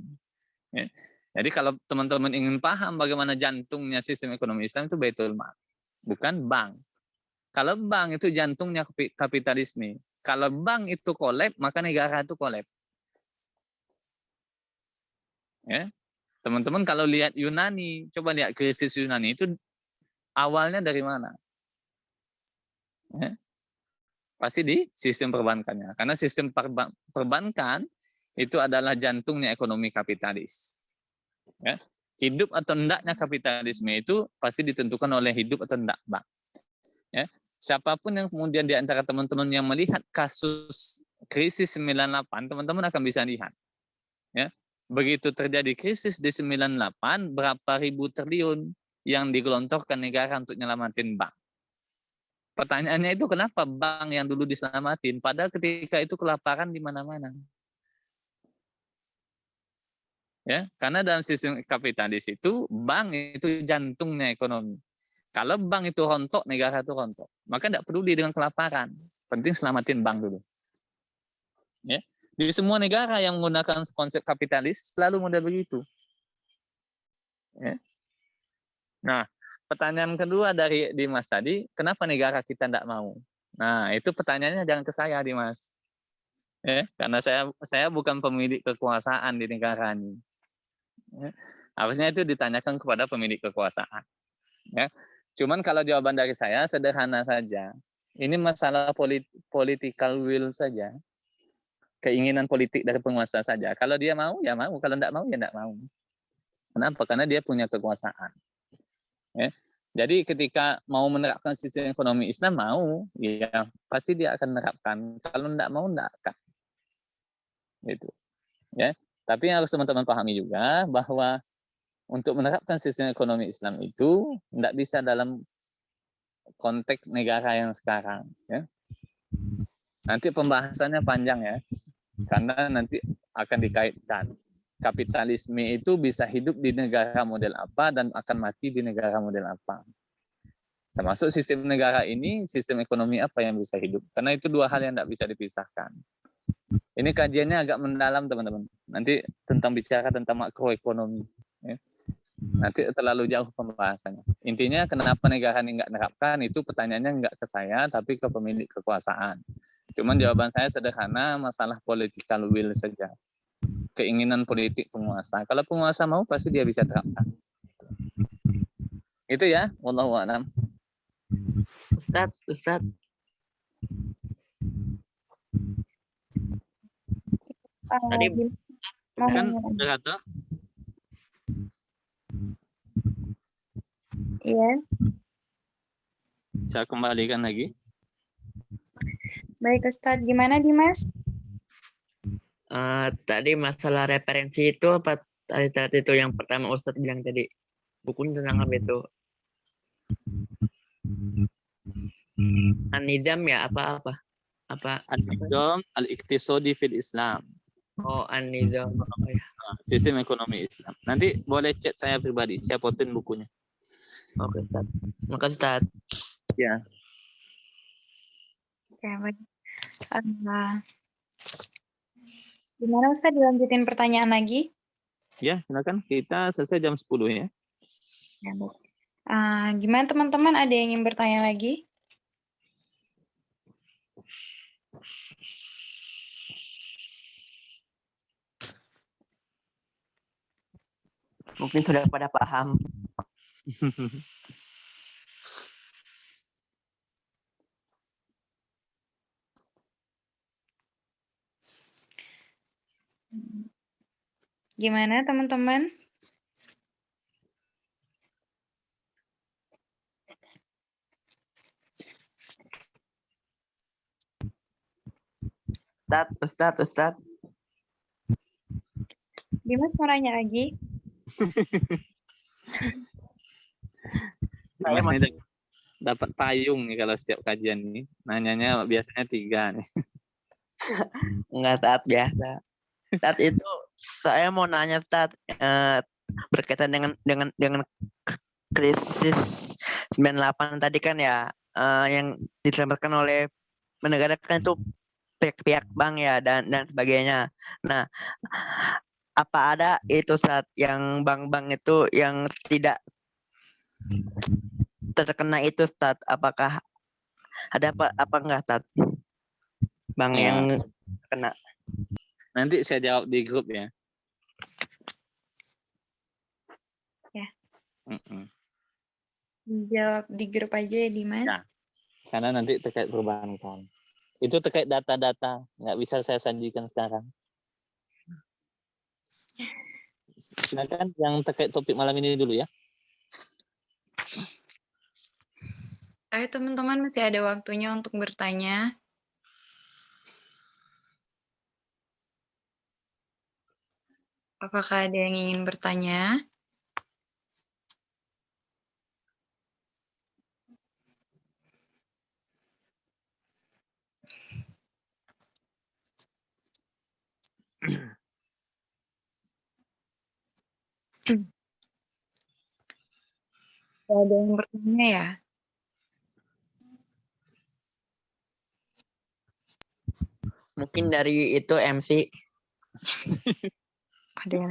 Ya. Jadi kalau teman-teman ingin paham bagaimana jantungnya sistem ekonomi Islam itu Baitul Mal, bukan bank. Kalau bank itu jantungnya kapitalisme. Kalau bank itu kolab, maka negara itu kolab. Ya. Teman-teman kalau lihat Yunani, coba lihat krisis Yunani itu awalnya dari mana? Ya. Pasti di sistem perbankannya. Karena sistem perbankan itu adalah jantungnya ekonomi kapitalis. Ya. Hidup atau hendaknya kapitalisme itu pasti ditentukan oleh hidup atau hendak bank. Ya. Siapapun yang kemudian di antara teman-teman yang melihat kasus krisis 98, teman-teman akan bisa lihat. Ya. Begitu terjadi krisis di 98, berapa ribu triliun yang digelontorkan negara untuk nyelamatin bank. Pertanyaannya itu kenapa bank yang dulu diselamatin, padahal ketika itu kelaparan di mana-mana. Ya, karena dalam sistem kapitalis itu bank itu jantungnya ekonomi. Kalau bank itu rontok, negara itu rontok. Maka tidak peduli dengan kelaparan. Penting selamatin bank dulu. Ya. Di semua negara yang menggunakan konsep kapitalis selalu model begitu. Ya. Nah, pertanyaan kedua dari Dimas tadi, kenapa negara kita tidak mau? Nah, itu pertanyaannya jangan ke saya, Dimas. Ya, karena saya bukan pemilik kekuasaan di negara ini. Ya. Harusnya itu ditanyakan kepada pemilik kekuasaan. Ya. Cuman kalau jawaban dari saya sederhana saja. Ini masalah political will saja. Keinginan politik dari penguasa saja. Kalau dia mau, ya mau. Kalau tidak mau, ya tidak mau. Kenapa? Karena dia punya kekuasaan. Ya. Jadi ketika mau menerapkan sistem ekonomi Islam, mau, ya pasti dia akan menerapkan. Kalau tidak mau, tidak akan. Gitu. Ya. Tapi yang harus teman-teman pahami juga bahwa untuk menerapkan sistem ekonomi Islam itu tidak bisa dalam konteks negara yang sekarang. Ya. Nanti pembahasannya panjang ya, karena nanti akan dikaitkan. Kapitalisme itu bisa hidup di negara model apa dan akan mati di negara model apa. Termasuk sistem negara ini, sistem ekonomi apa yang bisa hidup. Karena itu dua hal yang tidak bisa dipisahkan. Ini kajiannya agak mendalam teman-teman. Nanti bicara tentang makroekonomi. Ya. Nanti terlalu jauh pembahasannya. Intinya kenapa negara ini nggak menerapkan itu pertanyaannya nggak ke saya, tapi ke pemilik kekuasaan. Cuman jawaban saya sederhana, masalah political will saja. Keinginan politik penguasa. Kalau penguasa mau, pasti dia bisa terapkan. Itu ya, wallahu a'lam. Ustaz. Tadi kan udah kata? Iya. Saya kembalikan lagi. Baik Ustadz, gimana Dimas? Tadi masalah referensi itu apa tadi itu yang pertama Ustadz bilang tadi, bukunya tentang apa itu? An-Nizam ya apa? An-Nizam al-Iqtisadi fil Islam. Oh, An-Nizam. Oh, ya. Sistem ekonomi Islam. Nanti boleh chat saya pribadi, saya potin bukunya. Oke, Ustaz. Makasih, Ustaz. Ya. Oke, baik. Gimana Ustaz, dilanjutin pertanyaan lagi? Ya, silakan. Kita selesai jam 10 ya. Ya, baik. Gimana teman-teman, ada yang ingin bertanya lagi? Mungkin sudah pada paham. Gimana teman-teman? Ustaz. Dimas mau nanya lagi? Mas ini dapat payung nih kalau setiap kajian ini. Nanyanya biasanya 3 nih. Enggak, Tat, biasa. Tat, itu saya mau nanya, Tat, berkaitan dengan krisis 98 tadi kan ya, yang diselamatkan oleh negara kan itu pihak bank ya dan sebagainya. Nah, apa ada itu saat yang bank-bank itu yang tidak terkena itu Ustaz? Apakah ada apa enggak Ustaz? Bank Ya. yang kena. Nanti saya jawab di grup ya. Ya. Mm-mm. Jawab di grup aja ya, Dimas. Ya. Karena nanti terkait perbankan. Itu terkait data-data. Nggak bisa saya sajikan sekarang. Silakan yang terkait topik malam ini dulu ya. Ayo teman-teman, masih ada waktunya untuk bertanya. Apakah ada yang ingin bertanya? Tidak ada yang bertanya ya? Mungkin dari itu MC. Ada.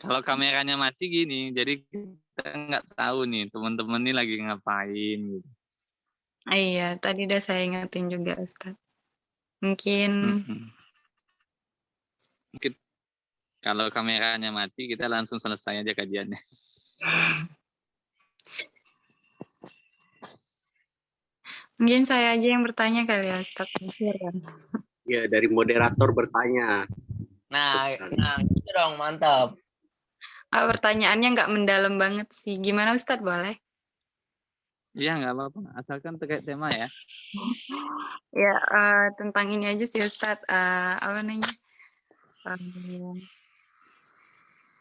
Kalau kameranya mati gini, jadi kita nggak tahu nih teman-teman ini lagi ngapain. Gitu. Iya, tadi udah saya ingetin juga, Ustaz. Mungkin Mungkin kalau kameranya mati, kita langsung selesai aja kajiannya. mungkin saya aja yang bertanya kali ya, Ustaz. Ya, dari moderator bertanya. Nah, gitu dong, mantap. Pertanyaannya nggak mendalam banget sih. Gimana, Ustaz? Boleh? Iya, nggak apa-apa. Asalkan terkait tema ya. Ya, tentang ini aja sih, Ustaz. Apa namanya?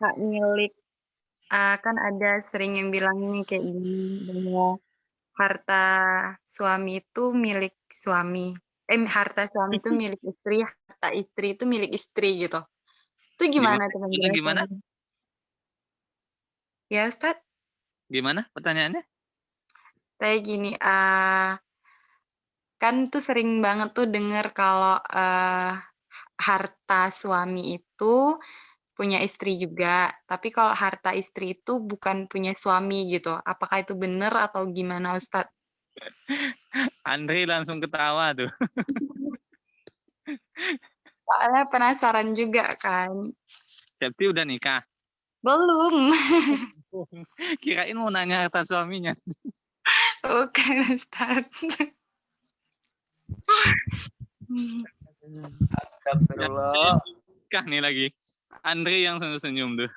Hak milik. Kan ada sering yang bilang ini kayak gini, bahwa harta suami itu milik suami. Harta suami itu milik istri, harta istri itu milik istri gitu. Itu gimana tuh penjelasannya? Gimana? Ya, Ustaz? Gimana pertanyaannya? Kayak gini, kan tuh sering banget tuh dengar kalau harta suami itu punya istri juga, tapi kalau harta istri itu bukan punya suami gitu. Apakah itu benar atau gimana, Ustaz? Andri langsung ketawa tuh. Soalnya penasaran juga kan. Septi udah nikah? Belum. Kirain mau nanya harta suaminya. Bukan, Ustaz. Astagfirullah. Nikah nih lagi. Andri yang senyum tuh.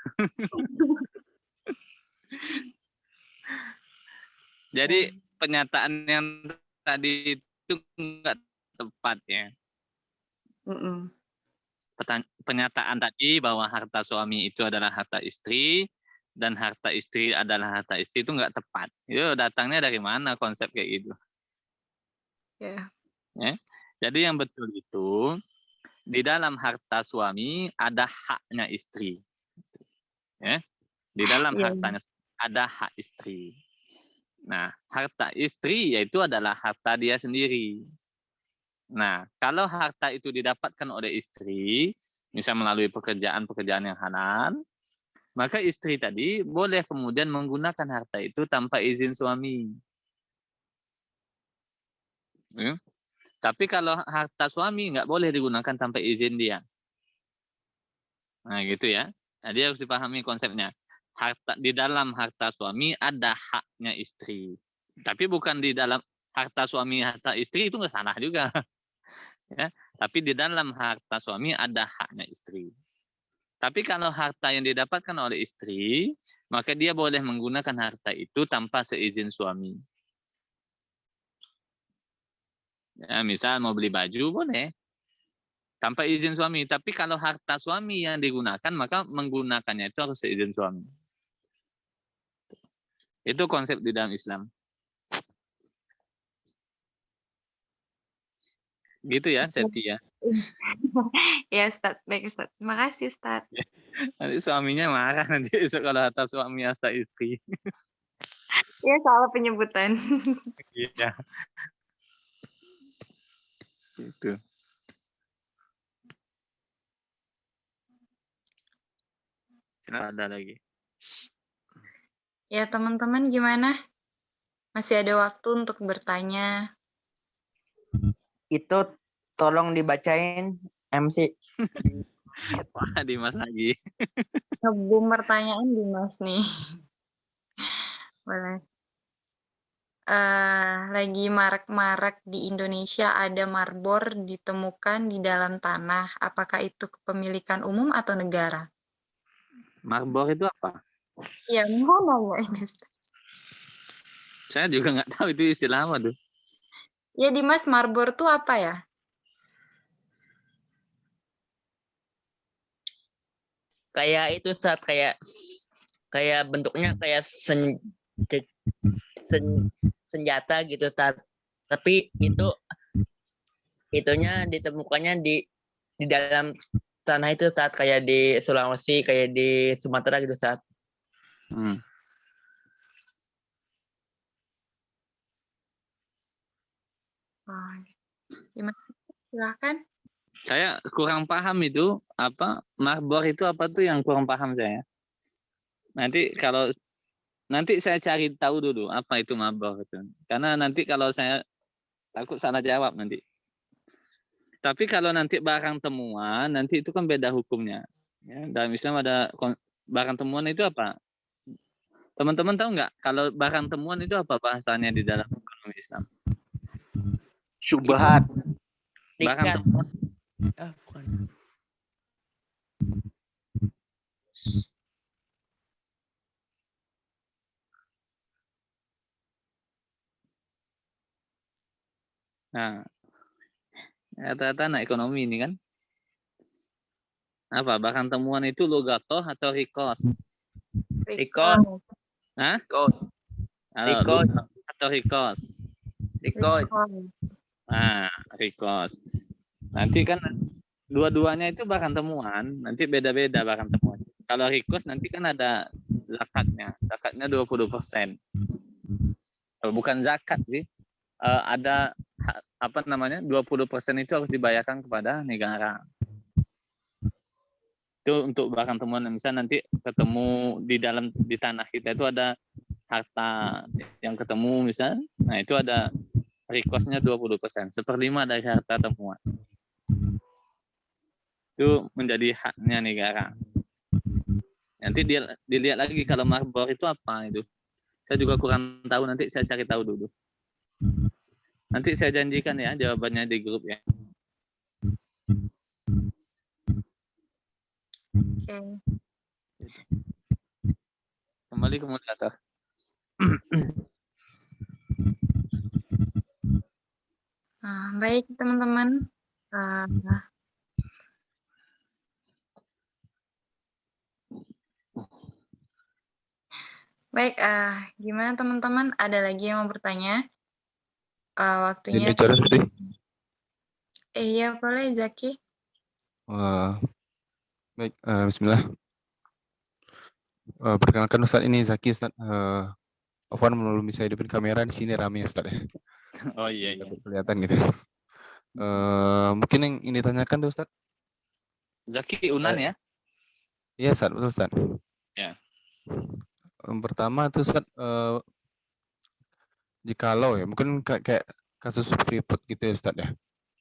Jadi pernyataan yang tadi itu nggak tepat ya. Pernyataan tadi bahwa harta suami itu adalah harta istri dan harta istri adalah harta istri itu nggak tepat. Itu datangnya dari mana konsep kayak gitu? Ya. Ya. Jadi yang betul itu di dalam harta suami ada haknya istri. Ya. Di dalam hartanya ada hak istri. Nah, harta istri yaitu adalah harta dia sendiri. Nah, kalau harta itu didapatkan oleh istri, misal melalui pekerjaan-pekerjaan yang halal, maka istri tadi boleh kemudian menggunakan harta itu tanpa izin suami. Ya. Tapi kalau harta suami nggak boleh digunakan tanpa izin dia. Nah, gitu ya. Jadi harus dipahami konsepnya. Di dalam harta suami ada haknya istri. Tapi bukan di dalam harta suami, harta istri itu nggak salah juga. Ya, tapi di dalam harta suami ada haknya istri. Tapi kalau harta yang didapatkan oleh istri, maka dia boleh menggunakan harta itu tanpa seizin suami. Ya, misal mau beli baju boleh tanpa izin suami. Tapi kalau harta suami yang digunakan, maka menggunakannya itu harus seizin suami. Itu konsep di dalam Islam. Gitu ya, Septi ya. Ya, Ustaz. Baik, Ustaz. Terima kasih, Ustaz. Nanti suaminya marah nanti besok kalau harta suami harta istri. Ya, salah penyebutan. Iya. Gitu. Silakan, ada lagi. Ya, teman-teman gimana? Masih ada waktu untuk bertanya. Itu tolong dibacain MC. Wah, Dimas lagi. Ngebum pertanyaan Dimas nih. Boleh. Lagi marak-marak di Indonesia ada marbor ditemukan di dalam tanah. Apakah itu kepemilikan umum atau negara? Marbor itu apa? Ya, mau nanya ini. Saya juga nggak tahu itu istilah apa tuh. Ya, Dimas, marbor tuh apa ya? Kayak itu saat kayak bentuknya kayak senjata gitu saat. Tapi itunya ditemukannya di dalam tanah itu saat kayak di Sulawesi, kayak di Sumatera gitu saat. Dimas, silakan. Saya kurang paham itu apa marbor itu apa tuh yang kurang paham saya. Nanti saya cari tahu dulu apa itu marbor itu. Karena nanti kalau saya takut salah jawab nanti. Tapi kalau nanti barang temuan nanti itu kan beda hukumnya. Ya, dalam Islam ada barang temuan itu apa? Teman-teman tahu nggak kalau barang temuan itu apa bahasanya di dalam ekonomi Islam? Syubhat. Barang temuan. Bukan. Nah, rata-rata anak ekonomi ini kan. Apa barang temuan itu logatoh atau rikos? Rikos. Hah? Rikos. Atau rikos? Rikos. Nah, rikos. Nanti kan dua-duanya itu barang temuan, nanti beda-beda barang temuan. Kalau rikos nanti kan ada zakatnya. Zakatnya 20%. Bukan zakat sih. Ada 20% itu harus dibayarkan kepada negara. Itu untuk barang temuan, misalnya nanti ketemu di tanah kita itu ada harta yang ketemu misalnya, nah itu ada rikosnya 20%, 1/5 dari harta temuan. Itu menjadi haknya negara. Nanti dilihat lagi kalau marbor itu apa itu. Saya juga kurang tahu, nanti saya cari tahu dulu. Nanti saya janjikan ya jawabannya di grup ya. Oke. Kembali ke moderator. Baik teman-teman. Baik, gimana teman-teman? Ada lagi yang mau bertanya? Waktunya. Ini bicara seperti. Iya, boleh Zaki. Baik, bismillah. Perkenalkan Ustaz, ini Zaki Ustaz. Afwan belum bisa hidupin kamera di sini rame Ustaz ya. Oh iya. Kelihatan gitu. Mungkin yang ini tanyakan tuh Ustaz. Zaki Unan ya? Iya Ustaz, betul Ustaz. Ya. Yang pertama tuh Ustaz, jikalau ya, mungkin kayak kasus Freeport gitu ya Ustaz ya.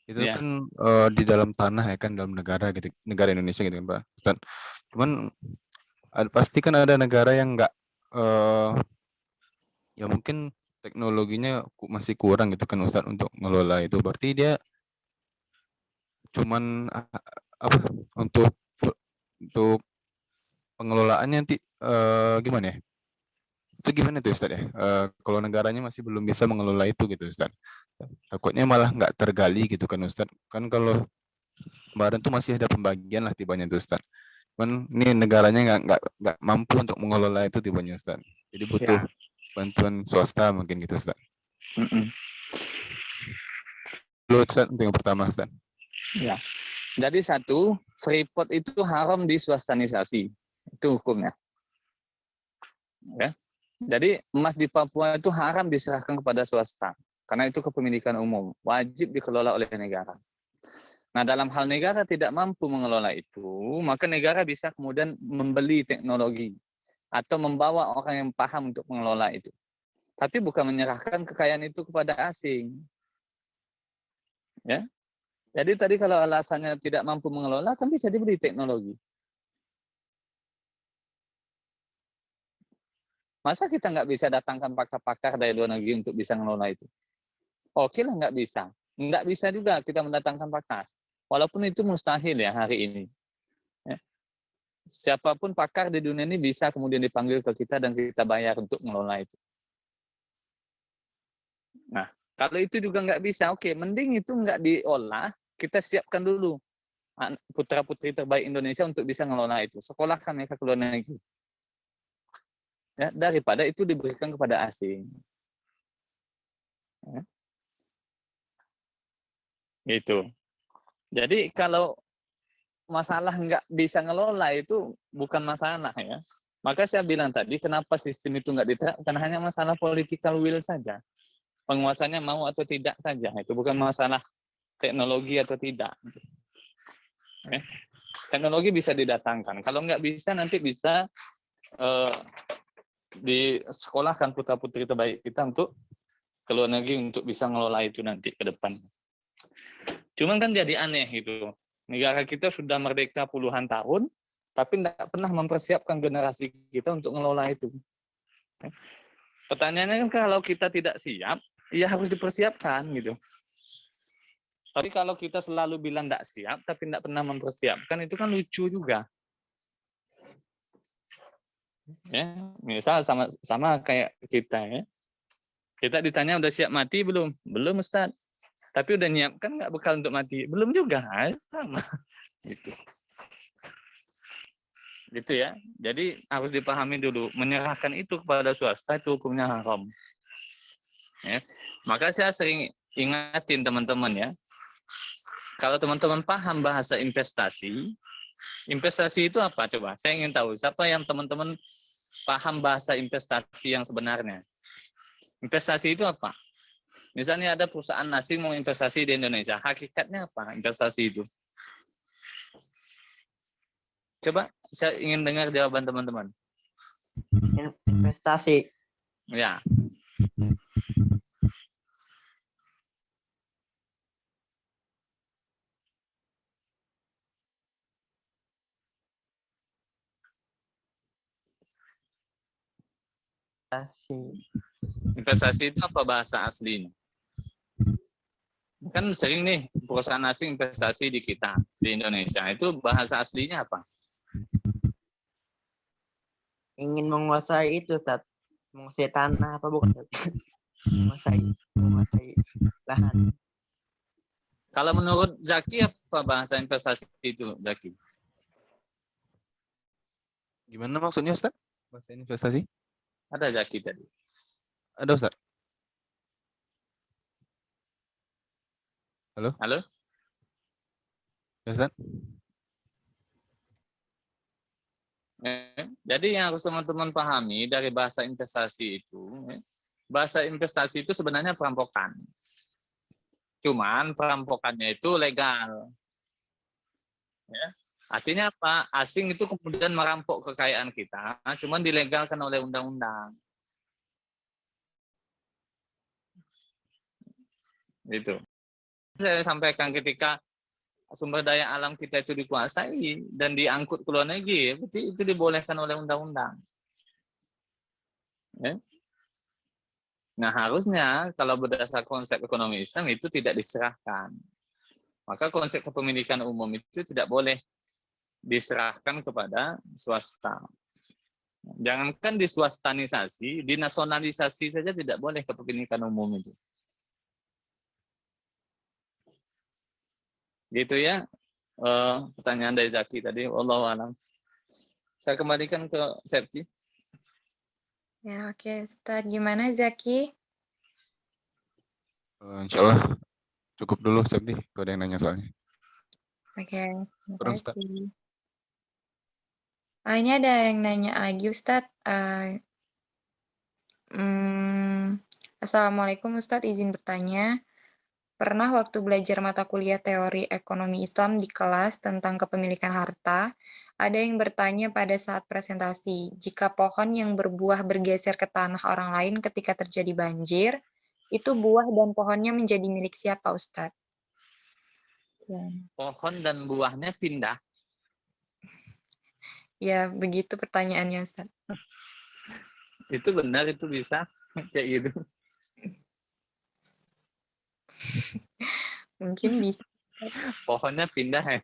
Itu Ya. kan di dalam tanah ya kan, dalam negara gitu, negara Indonesia gitu kan Pak Ustaz. Cuman pasti kan ada negara yang enggak ya mungkin teknologinya masih kurang gitu kan Ustaz untuk ngelola itu. Berarti dia cuman apa untuk pengelolaannya nanti gimana ya? Itu gimana tuh Ustaz ya? Kalau negaranya masih belum bisa mengelola itu gitu Ustaz. Takutnya malah nggak tergali gitu kan Ustaz. Kan kalau kemarin tuh masih ada pembagian lah tibanya tuh Ustaz. Cuman ini negaranya nggak mampu untuk mengelola itu tibanya Ustaz. Jadi butuh bantuan swasta mungkin gitu Ustaz. Lu Ustaz untuk yang pertama Ustaz. Ya. Jadi satu, Freeport itu haram diswastanisasi. Itu hukumnya. Ya. Jadi emas di Papua itu haram diserahkan kepada swasta. Karena itu kepemilikan umum. Wajib dikelola oleh negara. Nah, dalam hal negara tidak mampu mengelola itu, maka negara bisa kemudian membeli teknologi atau membawa orang yang paham untuk mengelola itu. Tapi bukan menyerahkan kekayaan itu kepada asing. Ya. Jadi tadi kalau alasannya tidak mampu mengelola, kan bisa dibeli teknologi. Masa kita nggak bisa datangkan pakar-pakar dari luar negeri untuk bisa mengelola itu? Oke lah, nggak bisa. Nggak bisa juga kita mendatangkan pakar. Walaupun itu mustahil ya hari ini. Ya. Siapapun pakar di dunia ini bisa kemudian dipanggil ke kita dan kita bayar untuk mengelola itu. Nah, kalau itu juga nggak bisa, oke, mending itu nggak diolah, kita siapkan dulu putra-putri terbaik Indonesia untuk bisa mengelola itu. Sekolahkan mereka ke luar negeri. Ya, daripada itu diberikan kepada asing. Ya. Gitu. Jadi kalau masalah nggak bisa ngelola itu bukan masalah ya. Maka saya bilang tadi, kenapa sistem itu nggak diterapkan, hanya masalah political will saja. Penguasanya mau atau tidak saja. Itu bukan masalah teknologi atau tidak. Ya. Teknologi bisa didatangkan. Kalau nggak bisa, nanti bisa disekolahkan putra-putri terbaik kita untuk ke luar negeri untuk bisa ngelola itu nanti ke depan. Cuman kan jadi aneh gitu. Negara kita sudah merdeka puluhan tahun, tapi tidak pernah mempersiapkan generasi kita untuk ngelola itu. Pertanyaannya kan kalau kita tidak siap, ya harus dipersiapkan gitu. Tapi kalau kita selalu bilang tidak siap, tapi tidak pernah mempersiapkan, itu kan lucu juga. Ya, misal sama kayak kita ya. Kita ditanya udah siap mati belum? Belum, Ustaz. Tapi udah nyiapkan nggak bekal untuk mati? Belum juga, sama. Gitu. Gitu ya. Jadi harus dipahami dulu, menyerahkan itu kepada swasta itu hukumnya haram. Ya. Maka saya sering ingatin teman-teman ya. Kalau teman-teman paham bahasa investasi, investasi itu apa coba? Saya ingin tahu siapa yang teman-teman paham bahasa investasi yang sebenarnya. Investasi itu apa? Misalnya ada perusahaan asing mau investasi di Indonesia, hakikatnya apa investasi itu? Coba saya ingin dengar jawaban teman-teman. Investasi. Ya. Investasi itu apa bahasa aslinya? Kan sering nih perusahaan asing investasi di kita, di Indonesia. Itu bahasa aslinya apa? Ingin menguasai itu, Tat. Menguasai tanah apa bukan? menguasai lahan. Kalau menurut Zaki apa bahasa investasi itu, Zaki? Gimana maksudnya, Ustaz? Bahasa investasi? Ada Zaki tadi. Ada, Ustaz. Halo? Halo? Ya, Ustaz? Jadi yang harus teman-teman pahami dari bahasa investasi itu, bahasa investasi itu sebenarnya perampokan. Cuman perampokannya itu legal. Ya. Artinya apa? Asing itu kemudian merampok kekayaan kita, cuman dilegalkan oleh undang-undang. Gitu. Saya sampaikan ketika sumber daya alam kita itu dikuasai dan diangkut ke luar negeri, berarti itu dibolehkan oleh undang-undang. Ya. Nah harusnya kalau berdasar konsep ekonomi Islam itu tidak diserahkan. Maka konsep kepemilikan umum itu tidak boleh diserahkan kepada swasta. Jangankan diswastanisasi, dinasionalisasi saja tidak boleh kepemilikan umum itu. Gitu ya, pertanyaan dari Zaki tadi, wallahu a'lam. Saya kembalikan ke Septi. Ya, oke, Ustaz. Gimana, Zaki? Insya Allah cukup dulu, Septi. Kalau ada yang nanya soalnya. Oke, terima Kurang, Ustaz. kasih. Ini ada yang nanya lagi, Ustaz. Assalamualaikum, Ustaz. Izin bertanya. Pernah waktu belajar mata kuliah teori ekonomi Islam di kelas tentang kepemilikan harta, ada yang bertanya pada saat presentasi, jika pohon yang berbuah bergeser ke tanah orang lain ketika terjadi banjir, itu buah dan pohonnya menjadi milik siapa, Ustadz? Pohon dan buahnya pindah. Ya, begitu pertanyaannya, Ustadz. Itu benar, itu bisa kayak gitu. Mungkin bisa. Pohonnya pindah ya.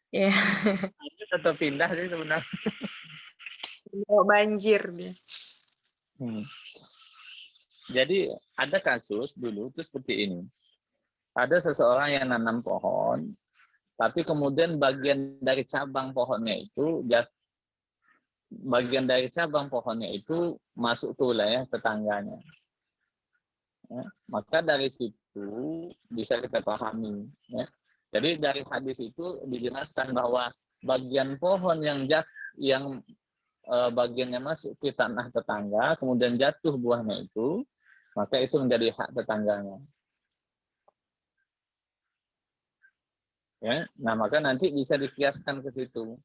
Ya, Tetap pindah sih sebenarnya. bawa banjir dia. Jadi ada kasus dulu itu seperti ini. Ada seseorang yang nanam pohon, tapi kemudian bagian dari cabang pohonnya itu masuk ke wilayah tetangganya. Ya, maka dari situ bisa kita pahami. Ya. Jadi dari hadis itu dijelaskan bahwa bagian pohon yang bagiannya masuk ke tanah tetangga, kemudian jatuh buahnya itu, maka itu menjadi hak tetangganya. Ya, nah maka nanti bisa dikiaskan ke situ.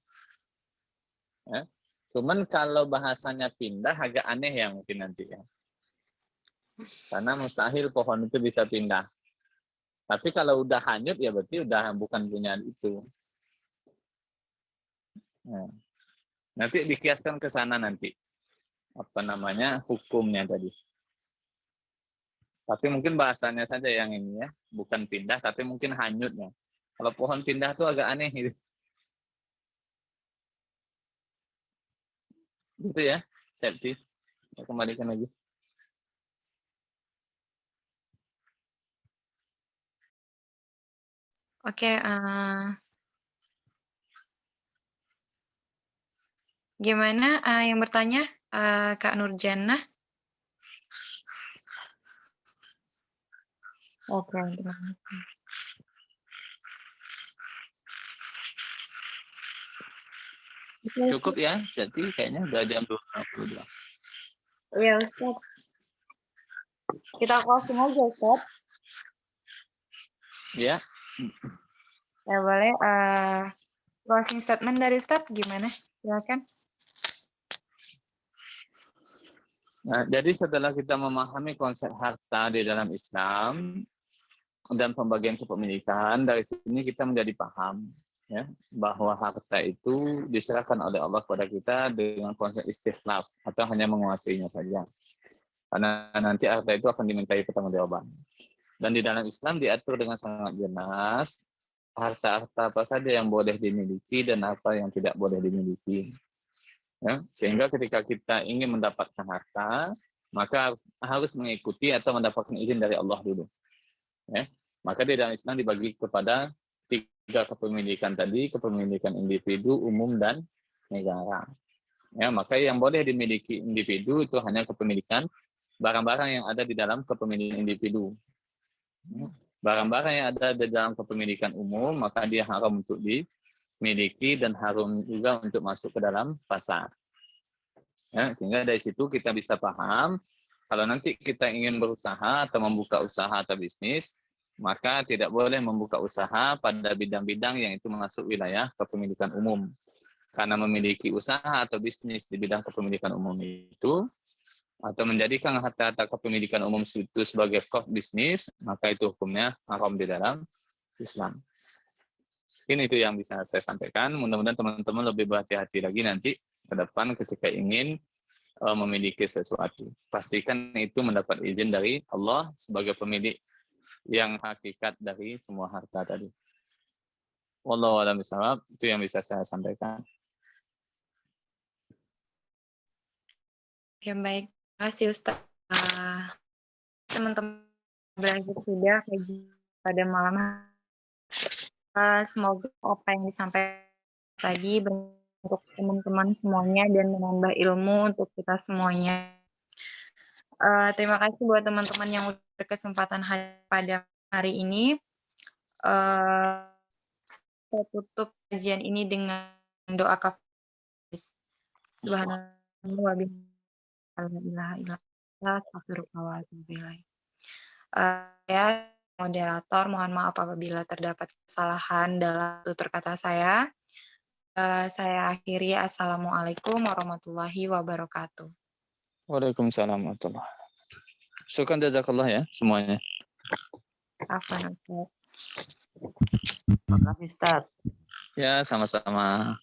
Ya. Cuman kalau bahasanya pindah agak aneh ya mungkin nanti ya. Karena mustahil pohon itu bisa pindah. Tapi kalau udah hanyut ya berarti udah bukan punya itu. Nah, nanti dikiaskan ke sana nanti. Apa namanya hukumnya tadi. Tapi mungkin bahasanya saja yang ini ya, bukan pindah tapi mungkin hanyutnya. Kalau pohon pindah tuh agak aneh gitu. Gitu ya, Septi. Saya kembalikan lagi. Oke, gimana yang bertanya, Kak Nurjana? Oke, terima kasih. Cukup ya, Septi. Kayaknya udah jam 22. Iya, Ustaz. Kita closing aja, Ustaz. Ya. Ya boleh. Closing statement dari Ustaz gimana? Silakan. Nah, jadi setelah kita memahami konsep harta di dalam Islam dan pembagian kepemilikan, dari sini kita menjadi paham ya bahwa harta itu diserahkan oleh Allah kepada kita dengan konsep istishlaf atau hanya menguasainya saja. Karena nanti harta itu akan dimintai pertanggungjawaban. Dan di dalam Islam diatur dengan sangat jelas harta-harta apa saja yang boleh dimiliki dan apa yang tidak boleh dimiliki. Ya, sehingga ketika kita ingin mendapatkan harta, maka harus mengikuti atau mendapatkan izin dari Allah dulu. Ya, maka di dalam Islam dibagi kepada 3 kepemilikan tadi, kepemilikan individu, umum, dan negara. Ya, maka yang boleh dimiliki individu itu hanya kepemilikan barang-barang yang ada di dalam kepemilikan individu. Barang-barang yang ada di dalam kepemilikan umum, maka dia haram untuk dimiliki dan haram juga untuk masuk ke dalam pasar. Ya, sehingga dari situ kita bisa paham, kalau nanti kita ingin berusaha atau membuka usaha atau bisnis, maka tidak boleh membuka usaha pada bidang-bidang yang itu masuk wilayah kepemilikan umum. Karena memiliki usaha atau bisnis di bidang kepemilikan umum itu, atau menjadikan harta-harta kepemilikan umum itu sebagai core bisnis, maka itu hukumnya haram di dalam Islam. Ini itu yang bisa saya sampaikan. Mudah-mudahan teman-teman lebih berhati-hati lagi nanti ke depan ketika ingin memiliki sesuatu. Pastikan itu mendapat izin dari Allah sebagai pemilik yang hakikat dari semua harta tadi. Wallahu a'lam bishawab. Itu yang bisa saya sampaikan. Oke, baik. Terima kasih, Ustaz. Teman-teman belajar sudah pada malam hari. Semoga apa yang disampaikan tadi untuk teman-teman semuanya dan menambah ilmu untuk kita semuanya. Terima kasih buat teman-teman yang berkesempatan pada hari ini. Saya tutup kajian ini dengan doa kafaris. Subhanallah wa bihamdihi, la ilaha illallah, astaghfirullah wa atubu ilaih. Ya, moderator. Mohon maaf apabila terdapat kesalahan dalam tutur kata saya. Saya akhiri. Assalamualaikum warahmatullahi wabarakatuh. Waalaikumsalam warahmatullahi wabarakatuh. Syukran jazakallah ya semuanya. Afwan, Ustaz. Makasih Ustaz. Ya, sama-sama.